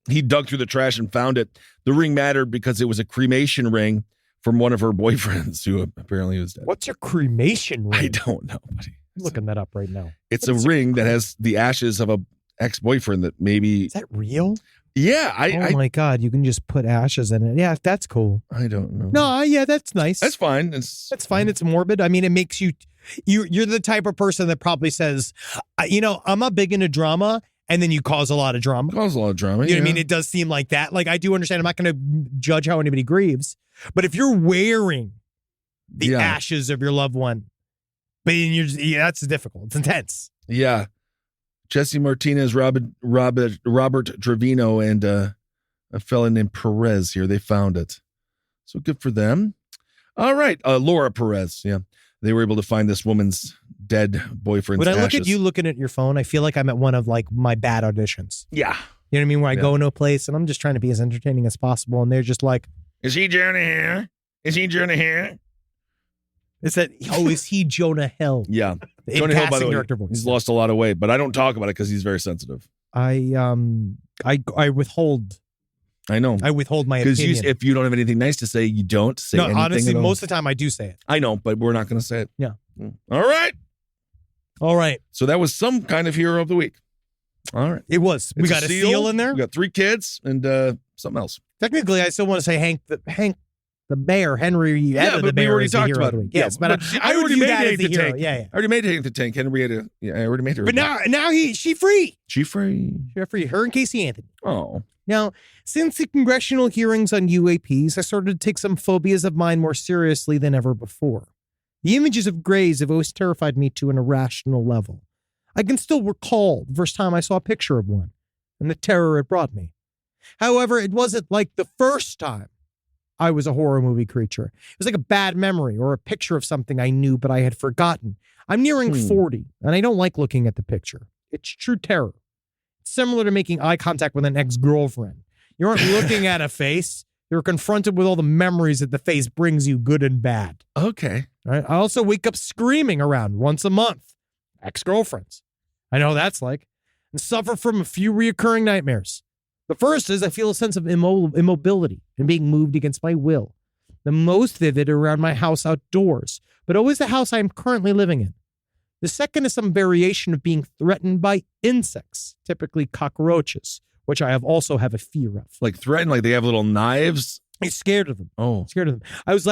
he dug through the trash and found it. The ring mattered because it was a cremation ring from one of her boyfriends who apparently was dead. What's a cremation ring? I don't know, buddy. I'm looking that up right now. It's a ring that has the ashes of a ex-boyfriend that maybe... Is that real? Yeah, Oh my God, you can just put ashes in it. Yeah, that's cool. I don't know. No, yeah, that's nice. That's fine. That's fine. It's morbid. I mean, it makes you're the type of person that probably says, I'm not big into drama, and then you cause a lot of drama. Cause a lot of drama. You know what I mean? It does seem like that. Like, I do understand. I'm not going to judge how anybody grieves, but if you're wearing the ashes of your loved one, but that's difficult. It's intense. Yeah. Jesse Martinez, Robert Trevino, and a fella named Perez here. They found it. So good for them. All right. Laura Perez. Yeah. They were able to find this woman's dead boyfriend's ashes. When I look ashes. at you looking at your phone, I feel like I'm at one of like my bad auditions. Yeah. You know what I mean? Where I go into a place and I'm just trying to be as entertaining as possible. And they're just like, is he Jonah here? Is he Jonah here? Is he Jonah Hill? Yeah. Jonah Hill, by the way, he's lost a lot of weight, but I don't talk about it because he's very sensitive. I withhold. I know. I withhold my opinion. Because if you don't have anything nice to say, you don't say anything. No, honestly, most of the time I do say it. I know, but we're not going to say it. Yeah. All right. So that was some kind of hero of the week. All right. It was. We got a seal in there. We got 3 kids and something else. Technically, I still want to say Hank the Bear, Henry. Yeah, but we already talked about it. Yes, but I already made Hank the Tank. Yeah. I already made Hank the Tank. Henrietta. Yeah, I already made her. But now she free. She free. Her and Casey Anthony. Oh. Now, since the congressional hearings on UAPs, I started to take some phobias of mine more seriously than ever before. The images of grays have always terrified me to an irrational level. I can still recall the first time I saw a picture of one and the terror it brought me. However, it wasn't like the first time I was a horror movie creature. It was like a bad memory or a picture of something I knew but I had forgotten. I'm nearing 40, and I don't like looking at the picture. It's true terror. It's similar to making eye contact with an ex-girlfriend. You aren't looking at a face. You're confronted with all the memories that the face brings you, good and bad. Okay. Right? I also wake up screaming around once a month. Ex-girlfriends. I know what that's like. And suffer from a few reoccurring nightmares. The first is I feel a sense of immobility and being moved against my will. The most vivid are around my house outdoors, but always the house I am currently living in. The second is some variation of being threatened by insects, typically cockroaches, which I also have a fear of. Like threatened, like they have little knives? I'm scared of them. Oh. Scared of them. The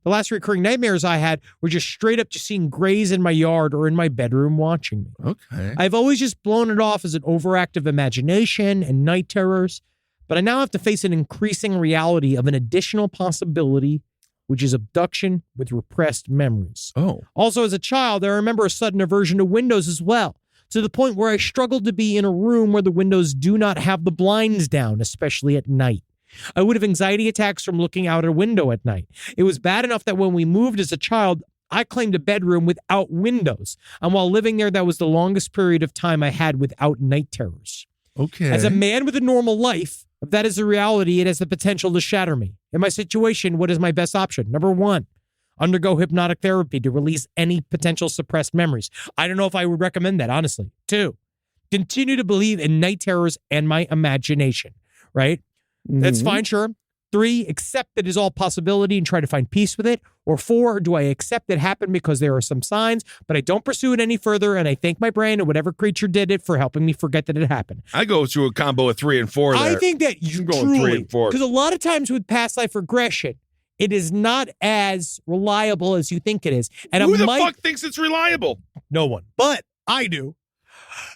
last recurring nightmares I had were just straight up just seeing grays in my yard or in my bedroom watching me. Okay. I've always just blown it off as an overactive imagination and night terrors, but I now have to face an increasing reality of an additional possibility, which is abduction with repressed memories. Oh. Also, as a child, I remember a sudden aversion to windows as well, to the point where I struggled to be in a room where the windows do not have the blinds down, especially at night. I would have anxiety attacks from looking out a window at night. It was bad enough that when we moved as a child, I claimed a bedroom without windows. And while living there, that was the longest period of time I had without night terrors. Okay. As a man with a normal life, if that is a reality, it has the potential to shatter me. In my situation, what is my best option? Number 1, undergo hypnotic therapy to release any potential suppressed memories. I don't know if I would recommend that, honestly. 2, continue to believe in night terrors and my imagination, right? That's fine, sure. 3, accept that it is all possibility and try to find peace with it. Or 4, do I accept it happened because there are some signs, but I don't pursue it any further, and I thank my brain and whatever creature did it for helping me forget that it happened. I go through a combo of 3 and 4 there. I think that you go truly, 3 and 4. because a lot of times with past life regression, it is not as reliable as you think it is. And who the fuck thinks it's reliable? No one. But I do.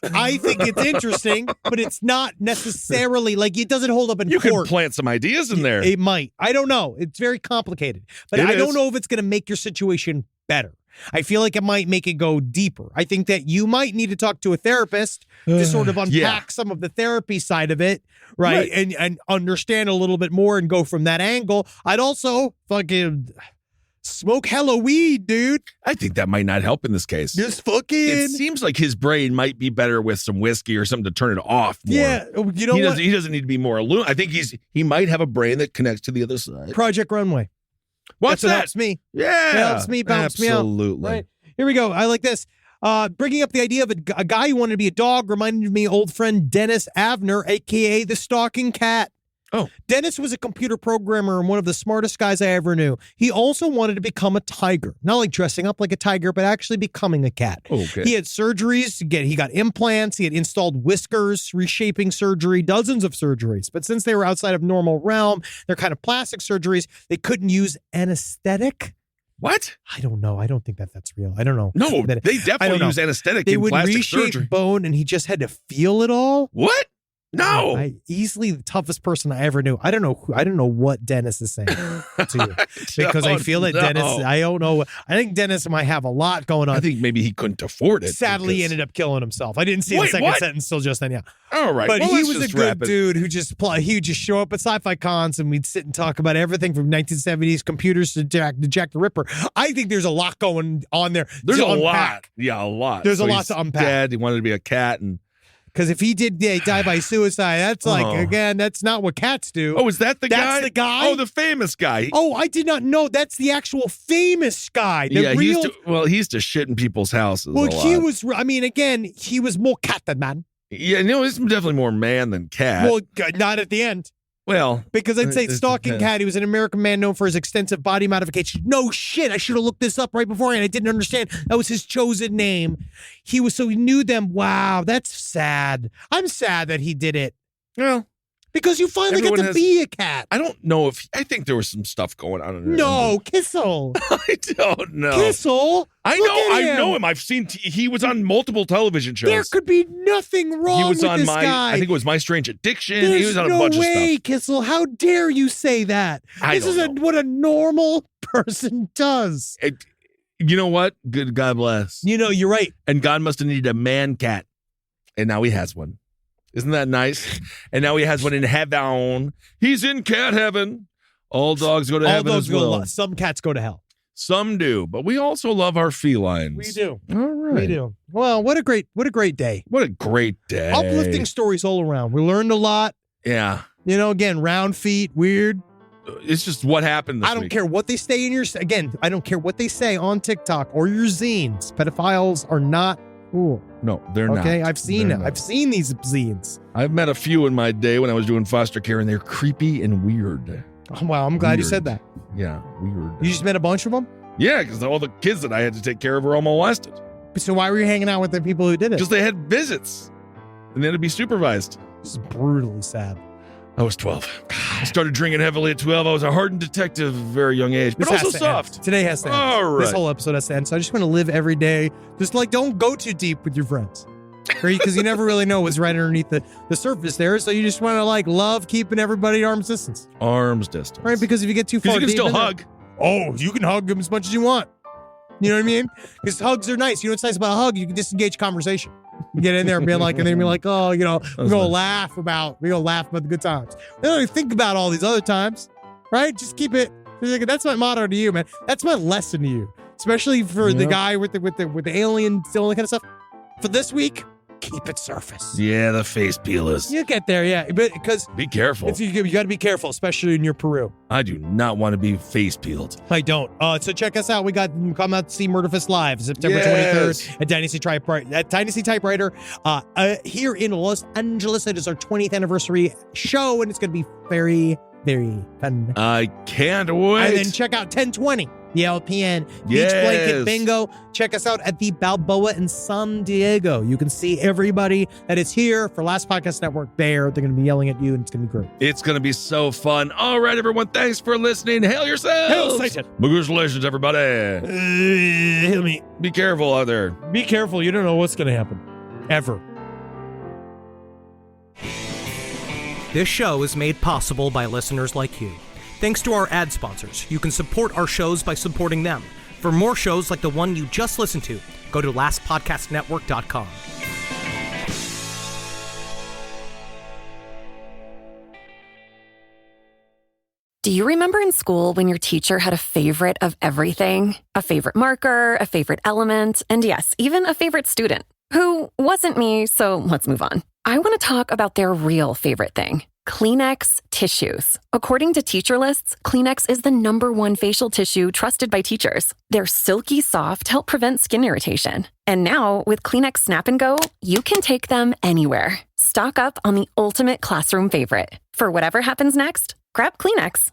I think it's interesting, but it's not necessarily like it doesn't hold up in court. You can plant some ideas in there. It might. I don't know. It's very complicated, but I don't know if it's going to make your situation better. I feel like it might make it go deeper. I think that you might need to talk to a therapist to sort of unpack some of the therapy side of it, right? And understand a little bit more and go from that angle. I'd also fucking smoke hella weed, dude. I think that might not help in this case. Just fucking. It seems like his brain might be better with some whiskey or something to turn it off more. Yeah, you know what? He doesn't need to be more alone. I think he might have a brain that connects to the other side. Project Runway. What's that? Helps me. Yeah. It helps me, bounce me out. Absolutely. Right. Here we go. I like this. Bringing up the idea of a guy who wanted to be a dog reminded me of old friend Dennis Avner, a.k.a. the Stalking Cat. Oh. Dennis was a computer programmer and one of the smartest guys I ever knew. He also wanted to become a tiger. Not like dressing up like a tiger, but actually becoming a cat. Okay. He had surgeries. He got implants. He had installed whiskers, reshaping surgery, dozens of surgeries. But since they were outside of normal realm, they're kind of plastic surgeries, they couldn't use anesthetic. What? I don't know. I don't think that's real. I don't know. No, they definitely use anesthetic they in would plastic reshape surgery. bone, and he just had to feel it all. What? No. Easily the toughest person I ever knew. I don't know what Dennis is saying to you because I feel that Dennis. I don't know. I think Dennis might have a lot going on. I think maybe he couldn't afford it. Sadly, he ended up killing himself. I didn't see the second sentence till just then. Yeah. All right. But well, he was a good dude who he would just show up at sci-fi cons and we'd sit and talk about everything from 1970s computers to Jack the Ripper. I think there's a lot going on there. There's a lot. Yeah, a lot. There's a lot to unpack. Dead. He wanted to be a cat and. Because if he did die by suicide, that's again, that's not what cats do. Oh, is that the guy? That's the guy? Oh, the famous guy. Oh, I did not know. That's the actual famous guy. He used to shit in people's houses. Well, he was more cat than man. Yeah, no, he's definitely more man than cat. Well, not at the end. Well, because I'd say stalking cat. He was an American man known for his extensive body modification. No shit, I should have looked this up right beforehand. I didn't understand that was his chosen name. He knew them. Wow, that's sad. I'm sad that he did it. Well, because you finally get to be a cat. I don't know I think there was some stuff going on in there. No, Kissel. I don't know. Kissel. I know him. I've seen. He was on multiple television shows. There could be nothing wrong with this guy. I think it was My Strange Addiction. He was on a bunch of stuff. No way, Kissel. How dare you say that? This is what a normal person does. You know what? Good God bless. You're right. And God must have needed a man cat, and now he has one. Isn't that nice? And now he has one in heaven. He's in cat heaven. All dogs go to heaven as well. Some cats go to hell. Some do, but we also love our felines. We do. All right. We do. Well, what a great day. What a great day. Uplifting stories all around. We learned a lot. Yeah. Again, round feet, weird. It's just what happened this I don't week. care what they say I don't care what they say on TikTok or your zines. Pedophiles are not cool. No, they're not. Okay, I've seen it. I've seen these zines. I've met a few in my day when I was doing foster care, and they're creepy and weird. Oh, wow, I'm glad you said that. Yeah, weird. You just met a bunch of them? Yeah, because all the kids that I had to take care of were all molested. So why were you hanging out with the people who did it? Because they had visits, and they had to be supervised. This is brutally sad. I was 12. I started drinking heavily at 12. I was a hardened detective at a very young age, but also soft. End. Today has to end. All right. This whole episode has to end. So I just want to live every day. Just don't go too deep with your friends. Because you never really know what's right underneath the surface there. So you just want to love keeping everybody at arm's distance. Arm's distance. Right? Because if you get too far you can deep still hug. You can hug them as much as you want. You know what I mean? Because hugs are nice. You know what's nice about a hug? You can disengage conversation. You get in there and be like, oh, we're gonna laugh about the good times. We don't even think about all these other times, right? Just keep it. That's my motto to you, man. That's my lesson to you, especially for the guy with the alien, all that kind of stuff. For this week, keep it surface. Yeah, the face peelers. You get there, yeah, but because be careful. You got to be careful, especially in your Peru. I do not want to be face peeled. I don't. So check us out. We come out to see Murderfist live September 23rd at Dynasty Typewriter here in Los Angeles. It is our 20th anniversary show, and it's going to be very, very fun. I can't wait. And then check out 1020. The LPN Beach Blanket Bingo. Check us out at the Balboa in San Diego. You can see everybody that is here for Last Podcast Network there. They're going to be yelling at you, and it's going to be great. It's going to be so fun. All right, everyone. Thanks for listening. Hail yourselves. Hail Satan. Congratulations, everybody. Hail me. Be careful out there. Be careful. You don't know what's going to happen. Ever. This show is made possible by listeners like you. Thanks to our ad sponsors, you can support our shows by supporting them. For more shows like the one you just listened to, go to lastpodcastnetwork.com. Do you remember in school when your teacher had a favorite of everything? A favorite marker, a favorite element, and yes, even a favorite student? Who wasn't me, so let's move on. I want to talk about their real favorite thing. Kleenex tissues. According to teacher lists, Kleenex is the #1 facial tissue trusted by teachers. They're silky soft, help prevent skin irritation. And now, with Kleenex Snap and Go, you can take them anywhere. stock up on the ultimate classroom favorite. For whatever happens next, grab Kleenex.